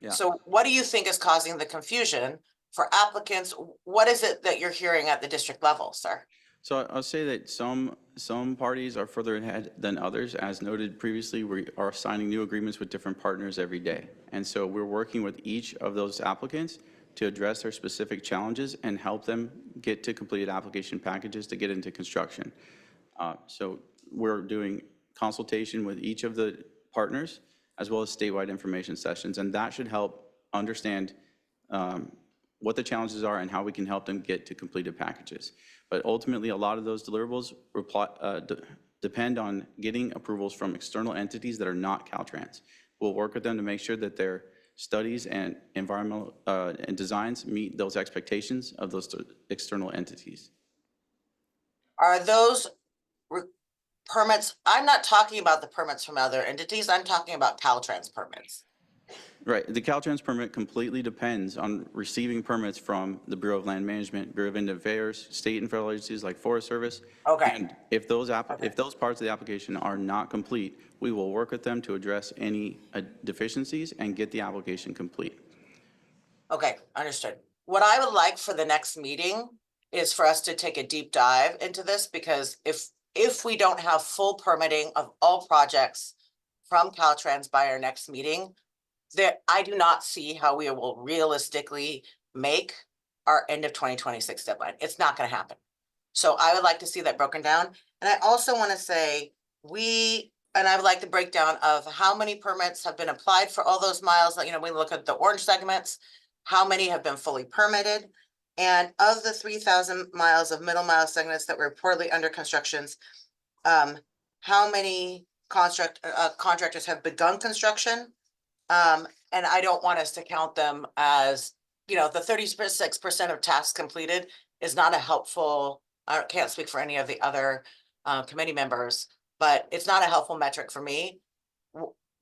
Yeah. So what do you think is causing the confusion for applicants? What is it that you're hearing at the district level, sir? So I'll say that some parties are further ahead than others. As noted previously, we are signing new agreements with different partners every day. And so we're working with each of those applicants to address their specific challenges and help them get to completed application packages to get into construction. So we're doing consultation with each of the partners as well as statewide information sessions. And that should help understand what the challenges are and how we can help them get to completed packages. But ultimately, a lot of those deliverables depend on getting approvals from external entities that are not Caltrans. We'll work with them to make sure that their studies and environmental and designs meet those expectations of those external entities. Are those permits? I'm not talking about the permits from other entities. I'm talking about Caltrans permits. Right. The Caltrans permit completely depends on receiving permits from the Bureau of Land Management, Bureau of Indian Affairs, state and federal agencies like Forest Service. Okay. And if those if those parts of the application are not complete, we will work with them to address any deficiencies and get the application complete. Okay, understood. What I would like for the next meeting is for us to take a deep dive into this, because if we don't have full permitting of all projects from Caltrans by our next meeting, I do not see how we will realistically make our end of 2026 deadline. It's not going to happen. So I would like to see that broken down. And I also want to say I would like the breakdown of how many permits have been applied for all those miles. You know, we look at the orange segments, how many have been fully permitted. And of the 3,000 miles of middle mile segments that were reportedly under constructions, how many contractors have begun construction? And I don't want us to count them as, you know, the 36% of tasks completed is not a helpful, I can't speak for any of the other committee members, but it's not a helpful metric for me.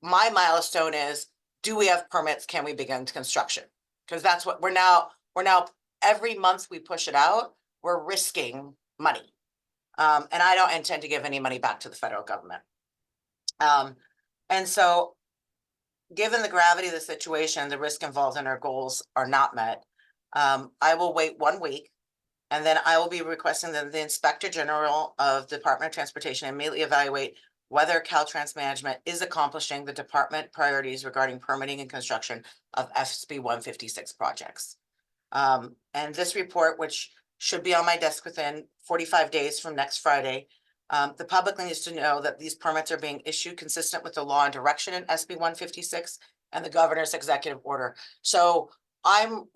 My milestone is, do we have permits? Can we begin construction? Because that's what we're now, every month we push it out, we're risking money. And I don't intend to give any money back to the federal government. And so, given the gravity of the situation, the risk involved in our goals are not met, I will wait 1 week, and then I will be requesting that the Inspector General of the Department of Transportation immediately evaluate whether Caltrans management is accomplishing the department priorities regarding permitting and construction of SB 156 projects. And this report, which should be on my desk within 45 days from next Friday, the public needs to know that these permits are being issued consistent with the law and direction in SB 156 and the governor's executive order. So I'm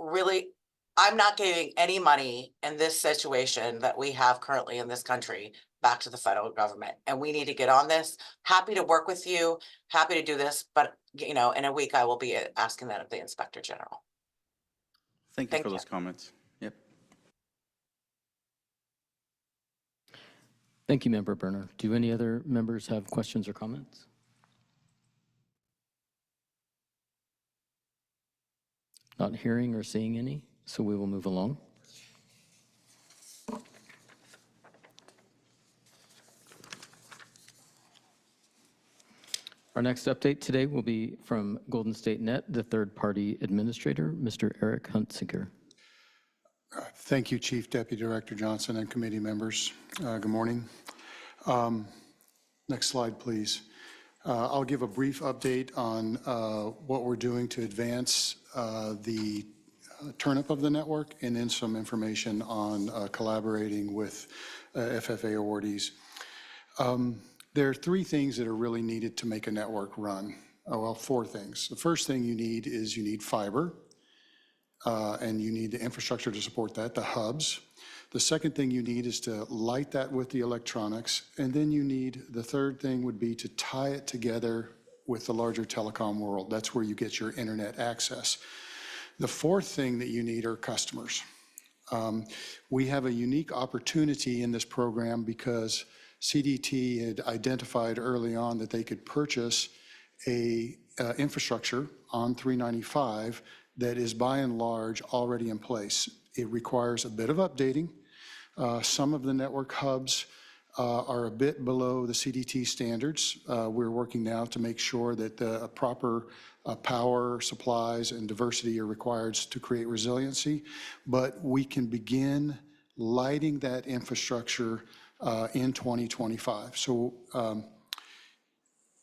not giving any money in this situation that we have currently in this country back to the federal government. And we need to get on this. Happy to work with you, happy to do this, but you know, in a week, I will be asking that of the Inspector General. Thank you for those comments. Yep. Thank you, Member Berner. Do any other members have questions or comments? Not hearing or seeing any, so we will move along. Our next update today will be from Golden State Net, the third-party administrator, Mr. Eric Huntsinger. Thank you, Chief Deputy Director Johnson and committee members. Good morning. Next slide, please. I'll give a brief update on what we're doing to advance the turn-up of the network, and then some information on collaborating with FFA awardees. There are three things that are really needed to make a network run. Well, four things. The first thing you need fiber, and you need the infrastructure to support that, the hubs. The second thing you need is to light that with the electronics, and then the third thing would be to tie it together with the larger telecom world. That's where you get your internet access. The fourth thing that you need are customers. We have a unique opportunity in this program because CDT had identified early on that they could purchase a infrastructure on 395 that is by and large already in place. It requires a bit of updating. Some of the network hubs are a bit below the CDT standards. We're working now to make sure that the proper power supplies and diversity are required to create resiliency, but we can begin lighting that infrastructure in 2025. So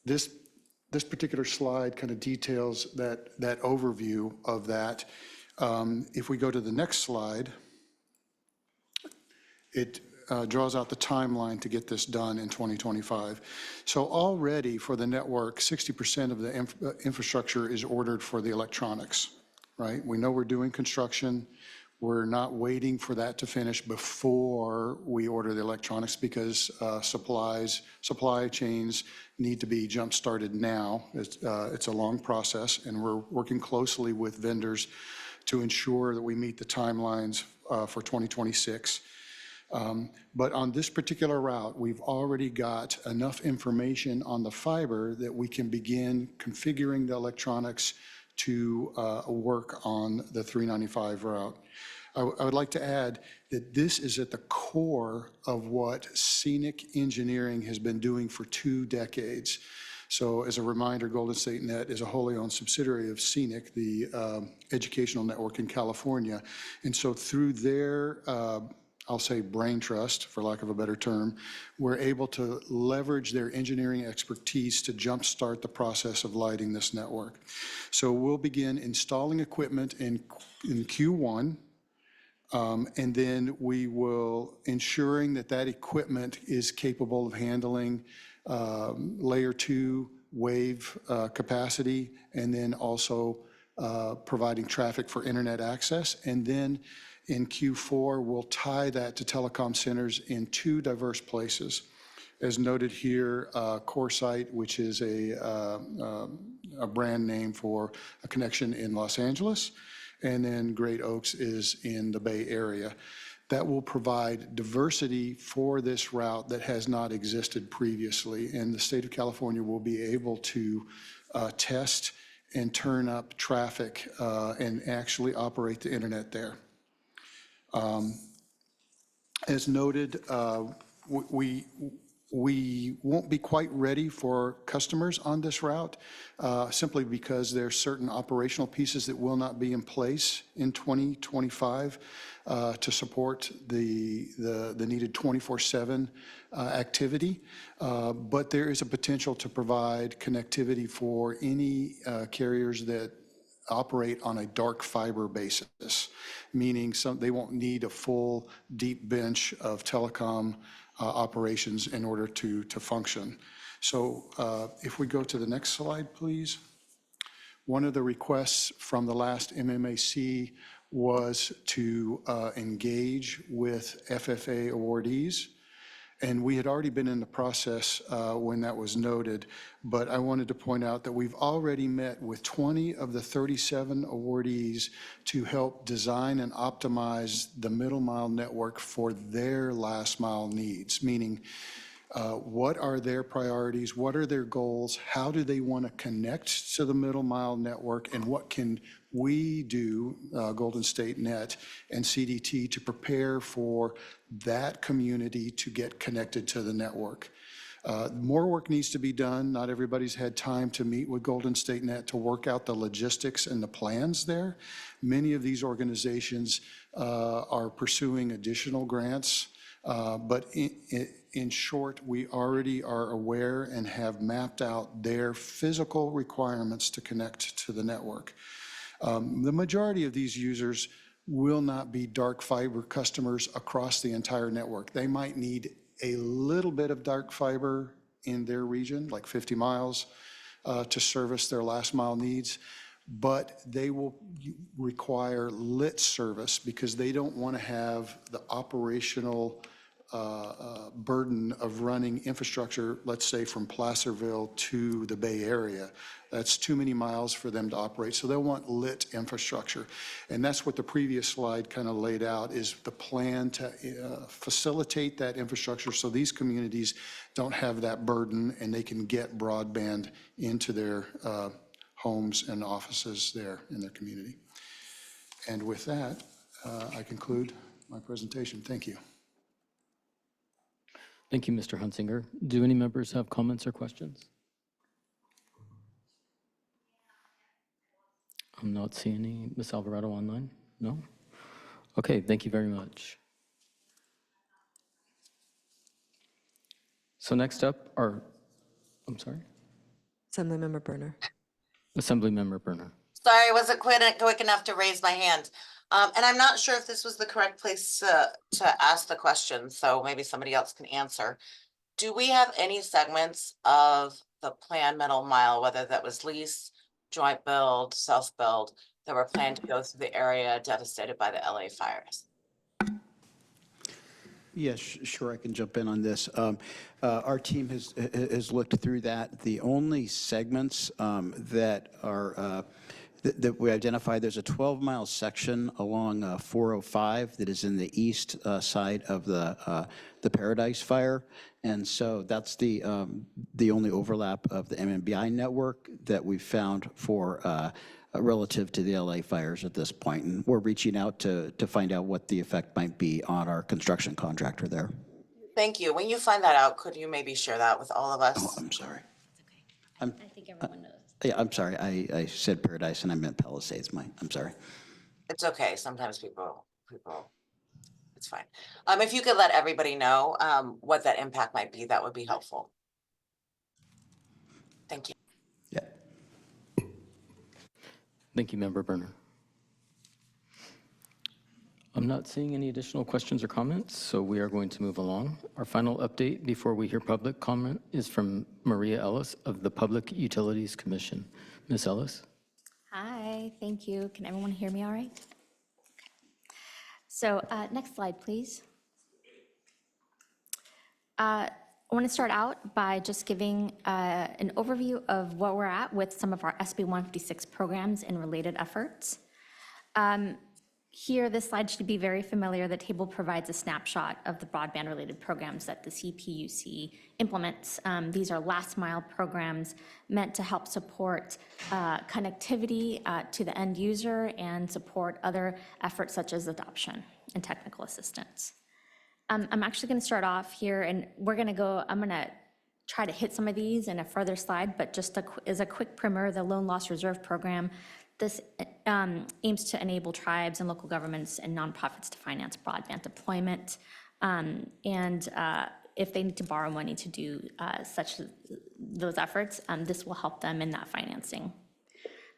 this particular slide kind of details that overview of that. If we go to the next slide, it draws out the timeline to get this done in 2025. So already for the network, 60% of the infrastructure is ordered for the electronics, right? We know we're doing construction. We're not waiting for that to finish before we order the electronics because supply chains need to be jump-started now. It's a long process, and we're working closely with vendors to ensure that we meet the timelines for 2026. But on this particular route, we've already got enough information on the fiber that we can begin configuring the electronics to work on the 395 route. I would like to add that this is at the core of what Scenic Engineering has been doing for 2 decades. So as a reminder, Golden State Net is a wholly owned subsidiary of Scenic, the educational network in California. And so through their I'll say brain trust, for lack of a better term, we're able to leverage their engineering expertise to jumpstart the process of lighting this network. So we'll begin installing equipment in Q1, and then we will ensuring that equipment is capable of handling layer 2 wave capacity, and then also providing traffic for internet access. And then in Q4, we'll tie that to telecom centers in 2 diverse places. As noted here, CoreSite, which is a brand name for a connection in Los Angeles, and then Great Oaks is in the Bay Area. That will provide diversity for this route that has not existed previously, and the state of California will be able to test and turn up traffic and actually operate the internet there. As noted, we won't be quite ready for customers on this route simply because there are certain operational pieces that will not be in place in 2025 to support the needed 24/7 activity. But there is a potential to provide connectivity for any carriers that operate on a dark fiber basis, meaning they won't need a full deep bench of telecom operations in order to function. So if we go to the next slide, please. One of the requests from the last MMAC was to engage with FFA awardees. And we had already been in the process when that was noted, but I wanted to point out that we've already met with 20 of the 37 awardees to help design and optimize the middle mile network for their last mile needs, meaning What are their priorities? What are their goals? How do they want to connect to the middle mile network? And what can we do, Golden State Net and CDT, to prepare for that community to get connected to the network? More work needs to be done. Not everybody's had time to meet with Golden State Net to work out the logistics and the plans there. Many of these organizations are pursuing additional grants, but in short, we already are aware and have mapped out their physical requirements to connect to the network. The majority of these users will not be dark fiber customers across the entire network. They might need a little bit of dark fiber in their region, like 50 miles, to service their last mile needs, but they will require lit service because they don't want to have the operational burden of running infrastructure, let's say from Placerville to the Bay Area. That's too many miles for them to operate. So they'll want lit infrastructure. And that's what the previous slide kind of laid out, is the plan to facilitate that infrastructure so these communities don't have that burden and they can get broadband into their homes and offices there in their community. And with that, I conclude my presentation. Thank you. Thank you, Mr. Hunsinger. Do any members have comments or questions? I'm not seeing any. Ms. Alvarado online? No? Okay, thank you very much. So next up are, I'm sorry? Assemblymember Berner. Assemblymember Berner. Sorry, I wasn't quick enough to raise my hand. And I'm not sure if this was the correct place to ask the question, so maybe somebody else can answer. Do we have any segments of the planned middle mile, whether that was lease, joint build, self-build, that were planned to go through the area devastated by the LA fires? Yes, sure, I can jump in on this. Our team has looked through that. The only segments that are that we identified, there's a 12-mile section along 405 that is in the east side of the Paradise Fire, and so that's the only overlap of the MMBI network that we found for relative to the LA fires at this point, and we're reaching out to find out what the effect might be on our construction contractor there. Thank you. When you find that out, could you maybe share that with all of us? Oh, I'm sorry. I think everyone knows. Yeah, I'm sorry. I said Paradise and I meant Palisades. I'm sorry. It's okay. Sometimes people, it's fine. If you could let everybody know what that impact might be, that would be helpful. Thank you. Thank you, Member Berner. I'm not seeing any additional questions or comments, so we are going to move along. Our final update before we hear public comment is from Maria Ellis of the Public Utilities Commission. Ms. Ellis? Hi, thank you. Can everyone hear me all right? Okay. So next slide, please. I want to start out by just giving an overview of where we're at with some of our SB 156 programs and related efforts. Here, this slide should be very familiar. The table provides a snapshot of the broadband-related programs that the CPUC implements. These are last-mile programs meant to help support connectivity to the end user and support other efforts such as adoption and technical assistance. I'm actually going to start off here, and I'm going to try to hit some of these in a further slide, but just as a quick primer, the Loan Loss Reserve Program, this aims to enable tribes and local governments and nonprofits to finance broadband deployment. If they need to borrow money to do those efforts, this will help them in that financing.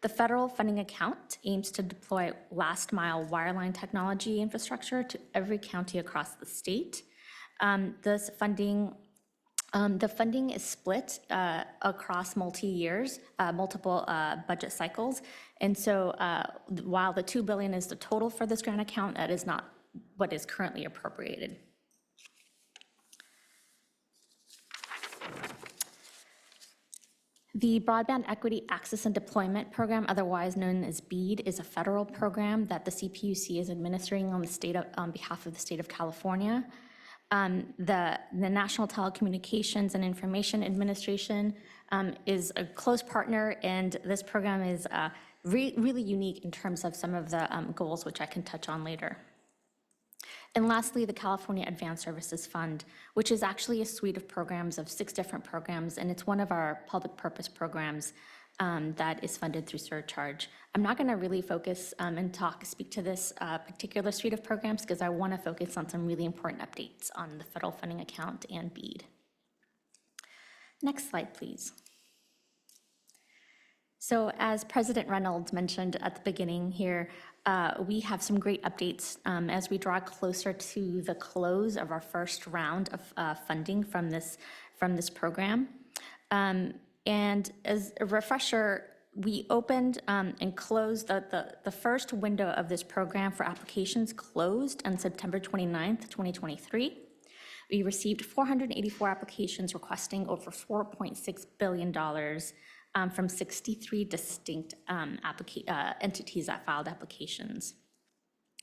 The federal funding account aims to deploy last mile wireline technology infrastructure to every county across the state. This funding, the funding is split across multiple budget cycles. And so while the $2 billion is the total for this grant account, that is not what is currently appropriated. The Broadband Equity Access and Deployment Program, otherwise known as BEAD, is a federal program that the CPUC is administering on behalf of the state of California. The National Telecommunications and Information Administration is a close partner, and this program is really unique in terms of some of the goals, which I can touch on later. And lastly, the California Advanced Services Fund, which is actually a suite of programs of 6 different programs, and it's one of our public purpose programs that is funded through surcharge. I'm not going to really focus and speak to this particular suite of programs because I want to focus on some really important updates on the federal funding account and BEAD. Next slide, please. So as President Reynolds mentioned at the beginning here, we have some great updates as we draw closer to the close of our first round of funding from this program. And as a refresher, we opened and closed the first window of this program for applications closed on September 29th, 2023. We received 484 applications requesting over $4.6 billion from 63 distinct entities that filed applications.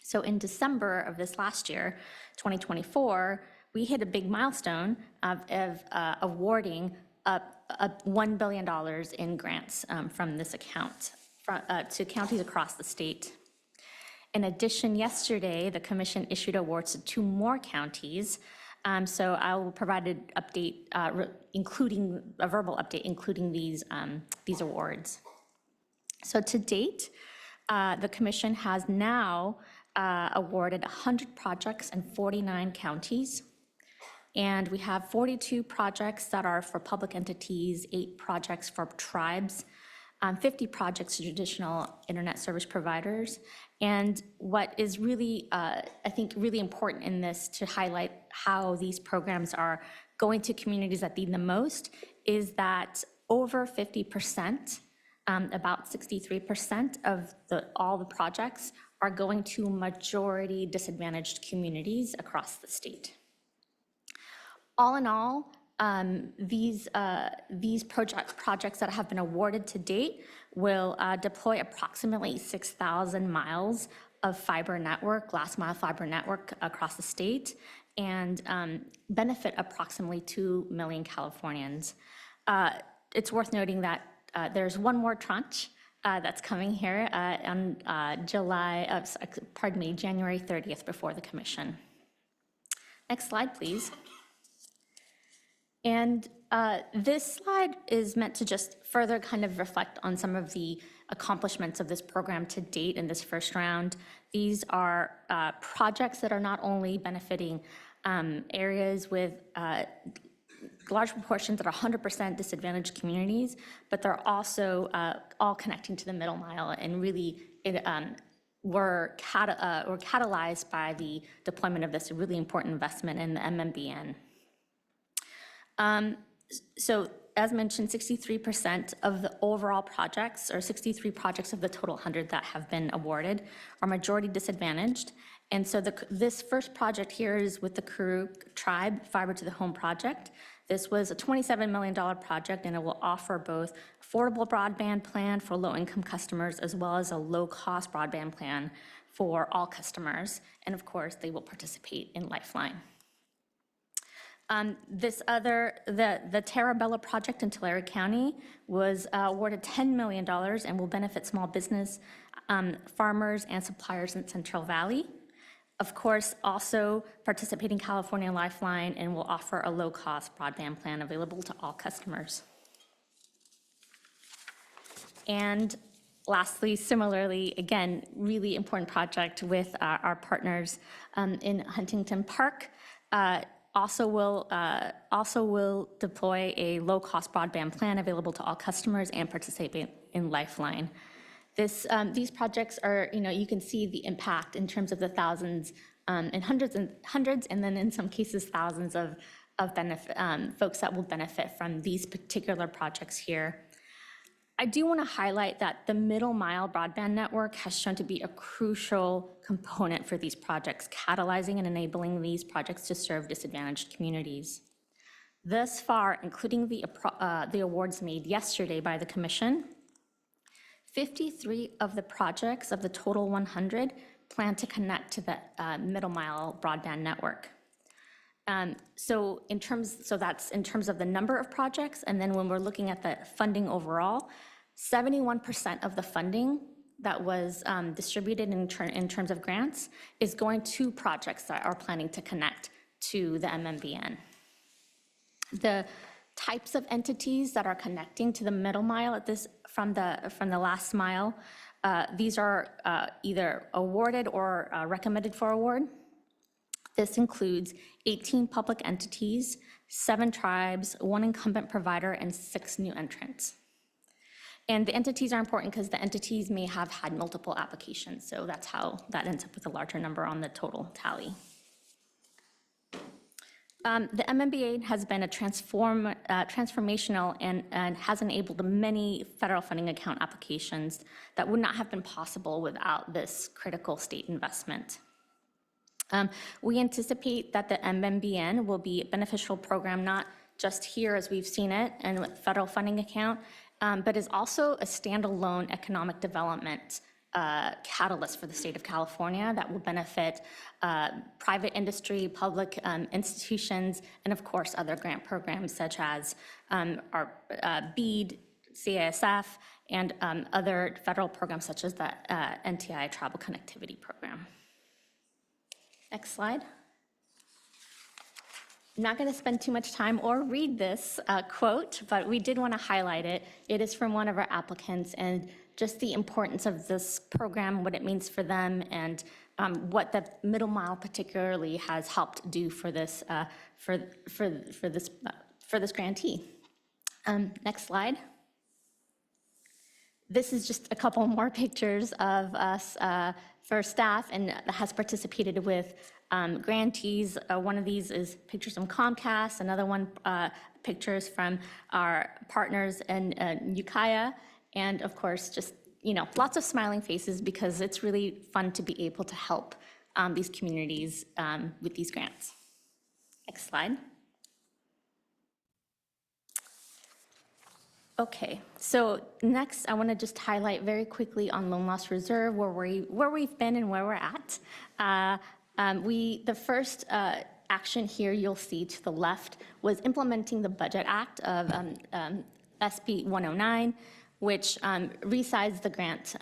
So in December of this last year, 2024, we hit a big milestone of awarding $1 billion in grants from this account to counties across the state. In addition, yesterday, the commission issued awards to 2 more counties. So I will provide an update, including a verbal update, including these awards. So to date, the commission has now awarded 100 projects in 49 counties. And we have 42 projects that are for public entities, 8 projects for tribes, 50 projects to traditional internet service providers. And what is really, I think, really important in this to highlight how these programs are going to communities that need them most is that over 50%, about 63% of all the projects are going to majority disadvantaged communities across the state. All in all, these projects that have been awarded to date will deploy approximately 6,000 miles of fiber network, last mile fiber network across the state, and benefit approximately 2 million Californians. It's worth noting that there's one more tranche that's coming here on January 30th before the commission. Next slide, please. And this slide is meant to just further kind of reflect on some of the accomplishments of this program to date in this first round. These are projects that are not only benefiting areas with large proportions that are 100% disadvantaged communities, but they're also all connecting to the middle mile and really were catalyzed by the deployment of this really important investment in the MMBN. So as mentioned, 63% of the overall projects, or 63 projects of the total 100 that have been awarded, are majority disadvantaged. And so this first project here is with the Karuk Tribe Fiber to the Home project. This was a $27 million project, and it will offer both affordable broadband plan for low-income customers as well as a low-cost broadband plan for all customers. And of course, they will participate in Lifeline. The Terabella project in Tulare County was awarded $10 million and will benefit small business, farmers, and suppliers in Central Valley. Of course, also participating California Lifeline and will offer a low-cost broadband plan available to all customers. And lastly, similarly, again, really important project with our partners in Huntington Park. Also will deploy a low-cost broadband plan available to all customers and participate in Lifeline. These projects are, you can see the impact in terms of the thousands and hundreds, and then in some cases thousands of folks that will benefit from these particular projects here. I do want to highlight that the middle mile broadband network has shown to be a crucial component for these projects, catalyzing and enabling these projects to serve disadvantaged communities. Thus far, including the awards made yesterday by the Commission, 53 of the projects of the total 100 plan to connect to the middle mile broadband network. So that's in terms of the number of projects, and then when we're looking at the funding overall, 71% of the funding that was distributed in terms of grants is going to projects that are planning to connect to the MMBN. The types of entities that are connecting to the middle mile at this from the last mile, these are either awarded or recommended for award. This includes 18 public entities, 7 tribes, 1 incumbent provider, and 6 new entrants. And the entities are important because the entities may have had multiple applications, so that's how that ends up with a larger number on the total tally. The MMBA has been a transformational and has enabled many federal funding account applications that would not have been possible without this critical state investment. We anticipate that the MMBN will be a beneficial program, not just here as we've seen it and with federal funding account, but is also a standalone economic development catalyst for the state of California that will benefit private industry, public institutions, and of course other grant programs such as our BEAD, CASF, and other federal programs such as the NTI Tribal Connectivity Program. Next slide. I'm not going to spend too much time or read this quote, but we did want to highlight it. It is from one of our applicants, and just the importance of this program, what it means for them, and what the middle mile particularly has helped do for this this grantee. Next slide. This is just a couple more pictures of us for staff and has participated with grantees. One of these is pictures from Comcast, another one pictures from our partners in Ukiah, and of course just lots of smiling faces because it's really fun to be able to help these communities with these grants. Next slide. Okay, so next I want to just highlight very quickly on loan loss reserve where we've been and where we're at. The first action here you'll see to the left was implementing the Budget Act of SB 109, which resized the grant,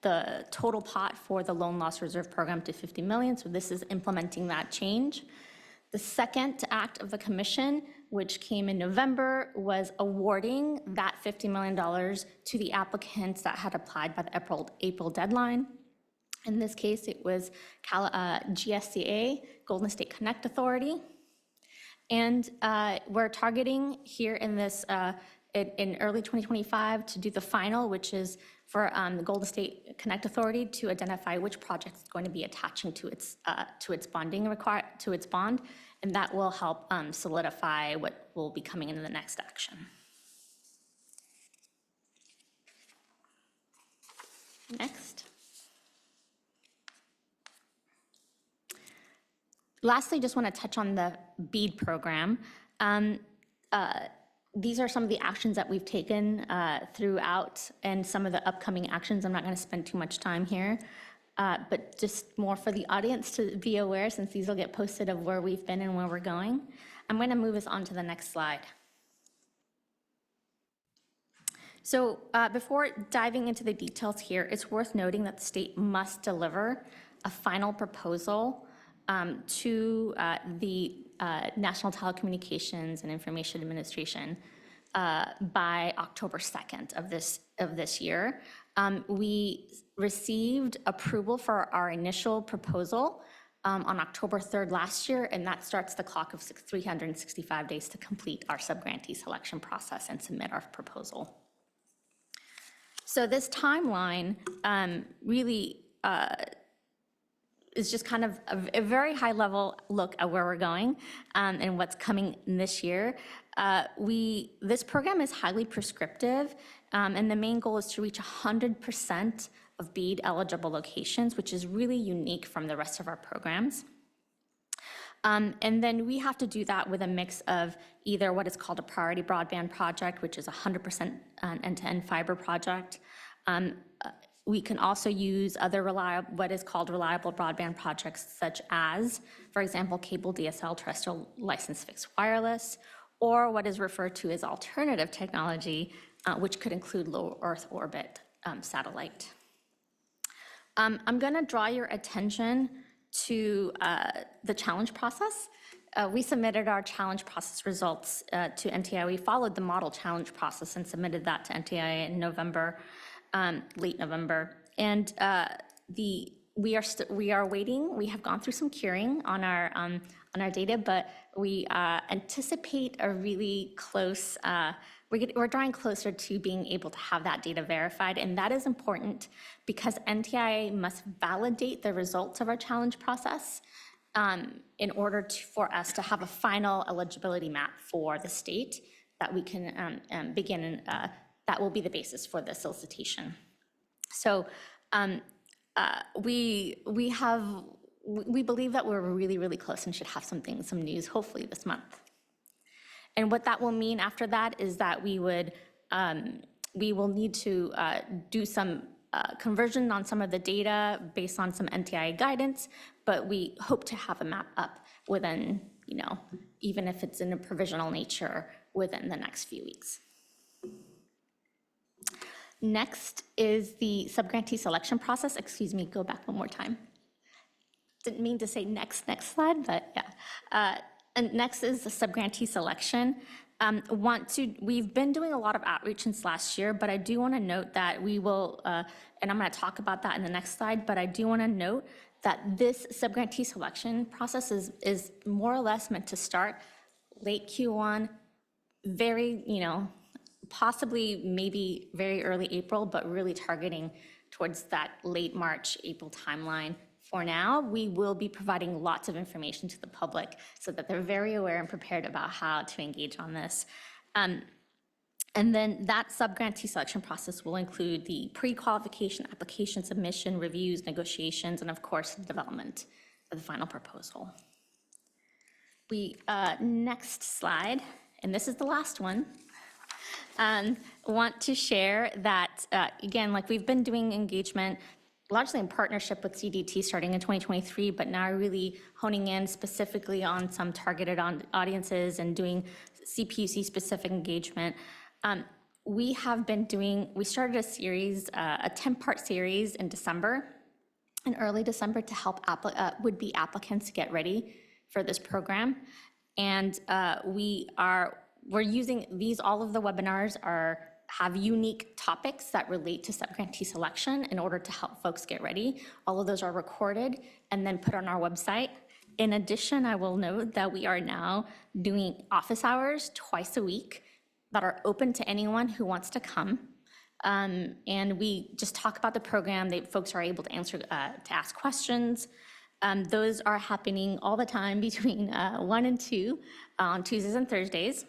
the total pot for the loan loss reserve program to $50 million. So this is implementing that change. The second act of the commission, which came in November, was awarding that $50 million to the applicants that had applied by the April deadline. In this case, it was GSCA, Golden State Connect Authority. And we're targeting here in this, in early 2025 to do the final, which is for the Golden State Connect Authority to identify which project is going to be attaching to its bond, and that will help solidify what will be coming in the next action. Next. Lastly, just want to touch on the BEAD program. These are some of the actions that we've taken throughout and some of the upcoming actions. I'm not going to spend too much time here, but just more for the audience to be aware, since these will get posted, of where we've been and where we're going. I'm going to move us on to the next slide. So before diving into the details here, it's worth noting that the state must deliver a final proposal to the National Telecommunications and Information Administration by October 2nd of this year. We received approval for our initial proposal on October 3rd last year, and that starts the clock of 365 days to complete our subgrantee selection process and submit our proposal. So this timeline really is just kind of a very high level look at where we're going and what's coming this year. This program is highly prescriptive, and the main goal is to reach 100% of BEAD eligible locations, which is really unique from the rest of our programs. And then we have to do that with a mix of either what is called a priority broadband project, which is 100% end-to-end fiber project, We can also use other reliable, what is called reliable broadband projects, such as, for example, cable DSL terrestrial licensed fixed wireless, or what is referred to as alternative technology, which could include low Earth orbit satellite. I'm going to draw your attention to the challenge process. We submitted our challenge process results to NTIA. We followed the model challenge process and submitted that to NTIA in November, late November. And we are waiting. We have gone through some curing on our data, but we anticipate a really close. We're drawing closer to being able to have that data verified, and that is important because NTIA must validate the results of our challenge process in order for us to have a final eligibility map for the state that we can begin, and that will be the basis for the solicitation. So we believe that we're really, really close and should have some news hopefully this month. And what that will mean after that is that we will need to do some conversion on some of the data based on some NTIA guidance, but we hope to have a map up within, even if it's in a provisional nature, within the next few weeks. Next is the subgrantee selection process. Excuse me, go back one more time. Didn't mean to say next slide, but yeah. And next is the subgrantee selection. We've been doing a lot of outreach since last year, but I do want to note that we will, and I'm going to talk about that in the next slide, but I do want to note that this subgrantee selection process is more or less meant to start late Q1, very, possibly maybe very early April, but really targeting towards that late March, April timeline. For now, we will be providing lots of information to the public so that they're very aware and prepared about how to engage on this. And then that subgrantee selection process will include the pre-qualification, application submission, reviews, negotiations, and of course, the development of the final proposal. Next slide, and this is the last one. Want to share that, again, like we've been doing engagement largely in partnership with CDT starting in 2023, but now really honing in specifically on some targeted audiences and doing CPUC specific engagement. We started a series, a 10-part series in early December to help would-be applicants get ready for this program. And we're using these, all of the webinars have unique topics that relate to subgrantee selection in order to help folks get ready. All of those are recorded and then put on our website. In addition, I will note that we are now doing office hours twice a week that are open to anyone who wants to come. And we just talk about the program. Folks are able to ask questions. Those are happening all the time between 1 and 2 on Tuesdays and Thursdays.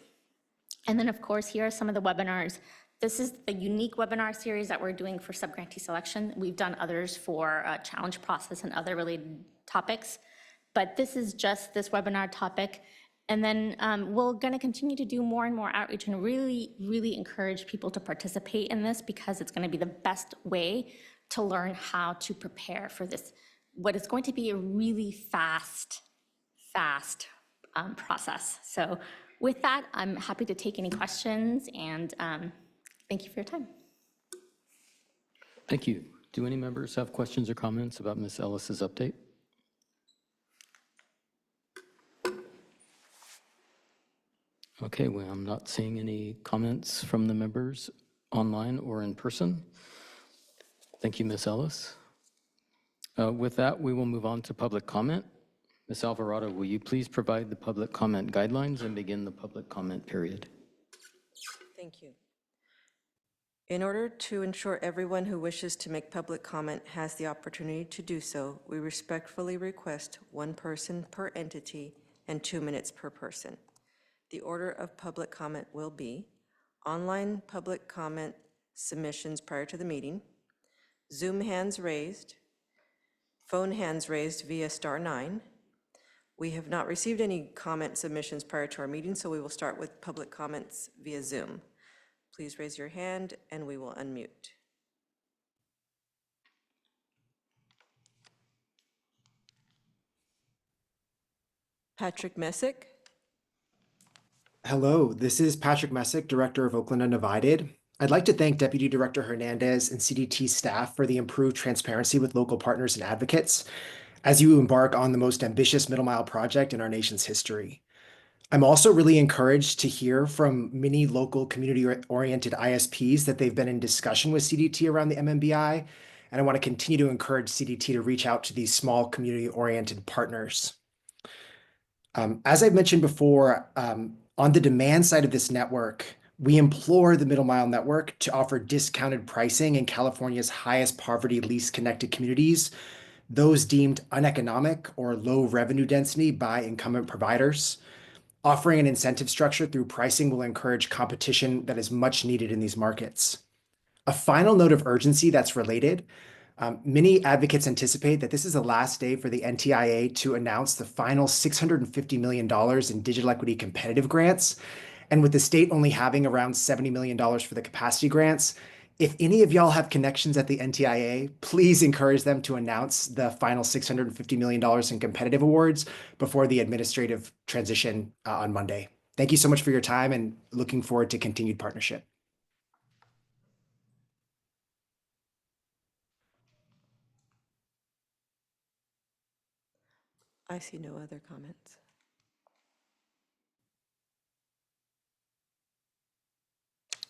And then, of course, here are some of the webinars. This is the unique webinar series that we're doing for subgrantee selection. We've done others for challenge process and other related topics, but this is just this webinar topic. And then we're going to continue to do more and more outreach and really, really encourage people to participate in this because it's going to be the best way to learn how to prepare for this, what is going to be a really fast process. So with that, I'm happy to take any questions, and thank you for your time. Thank you. Do any members have questions or comments about Ms. Ellis's update? Okay, well, I'm not seeing any comments from the members online or in person. Thank you, Ms. Ellis. With that, we will move on to public comment. Ms. Alvarado, will you please provide the public comment guidelines and begin the public comment period? Thank you. In order to ensure everyone who wishes to make public comment has the opportunity to do so, we respectfully request 1 person per entity and 2 minutes per person. The order of public comment will be online public comment submissions prior to the meeting, Zoom hands raised, phone hands raised via *9. We have not received any comment submissions prior to our meeting, so we will start with public comments via Zoom. Please raise your hand and we will unmute. Patrick Messick. Hello, this is Patrick Messick, Director of Oakland Undivided. I'd like to thank Deputy Director Hernandez and CDT staff for the improved transparency with local partners and advocates as you embark on the most ambitious middle mile project in our nation's history. I'm also really encouraged to hear from many local community-oriented ISPs that they've been in discussion with CDT around the MMBI, and I want to continue to encourage CDT to reach out to these small community-oriented partners. As I've mentioned before, on the demand side of this network, we implore the Middle Mile Network to offer discounted pricing in California's highest poverty, least connected communities, those deemed uneconomic or low revenue density by incumbent providers. Offering an incentive structure through pricing will encourage competition that is much needed in these markets. A final note of urgency that's related. Many advocates anticipate that this is the last day for the NTIA to announce the final $650 million in digital equity competitive grants. And with the state only having around $70 million for the capacity grants, if any of y'all have connections at the NTIA, please encourage them to announce the final $650 million in competitive awards before the administrative transition on Monday. Thank you so much for your time and looking forward to continued partnership. I see no other comments.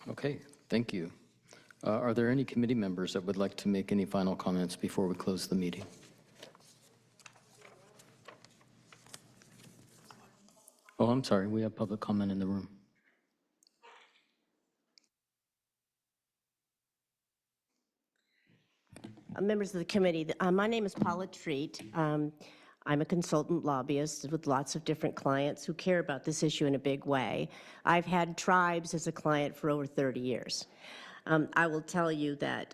Okay, thank you. Are there any committee members that would like to make any final comments before we close the meeting? Oh, I'm sorry, we have public comment in the room. Members of the committee, my name is Paula Treat. I'm a consultant lobbyist with lots of different clients who care about this issue in a big way. I've had tribes as a client for over 30 years. I will tell you that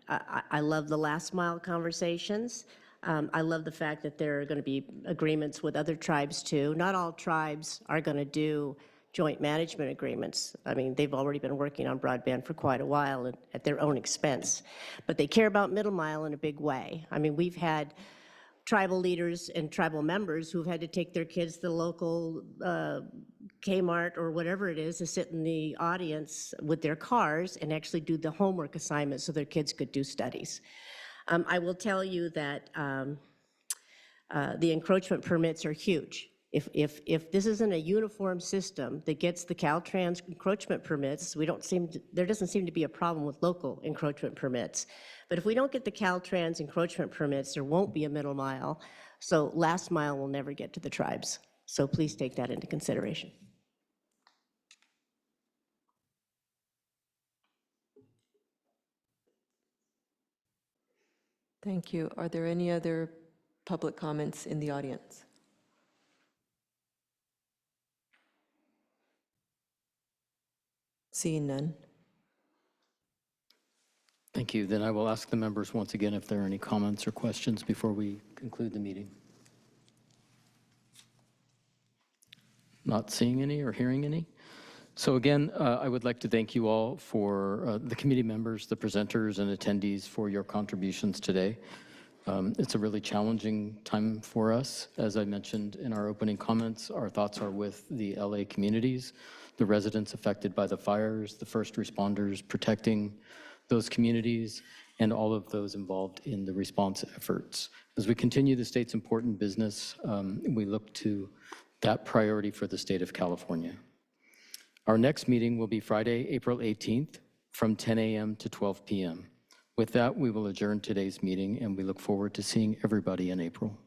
I love the last mile conversations. I love the fact that there are going to be agreements with other tribes too. Not all tribes are going to do joint management agreements. I mean, they've already been working on broadband for quite a while at their own expense. But they care about middle mile in a big way. I mean, we've had tribal leaders and tribal members who've had to take their kids to the local Kmart or whatever it is to sit in the audience with their cars and actually do the homework assignments so their kids could do studies. I will tell you that the encroachment permits are huge. If this isn't a uniform system that gets the Caltrans encroachment permits, there doesn't seem to be a problem with local encroachment permits. But if we don't get the Caltrans encroachment permits, there won't be a middle mile. So last mile will never get to the tribes. So please take that into consideration. Thank you. Are there any other public comments in the audience? Seeing none. Thank you. Then I will ask the members once again if there are any comments or questions before we conclude the meeting. Not seeing any or hearing any. So again, I would like to thank you all for the committee members, the presenters, and attendees for your contributions today. It's a really challenging time for us. As I mentioned in our opening comments, our thoughts are with the LA communities, the residents affected by the fires, the first responders protecting those communities, and all of those involved in the response efforts. As we continue the state's important business, we look to that priority for the state of California. Our next meeting will be Friday, April 18th from 10 a.m. to 12 p.m. With that, we will adjourn today's meeting, and we look forward to seeing everybody in April.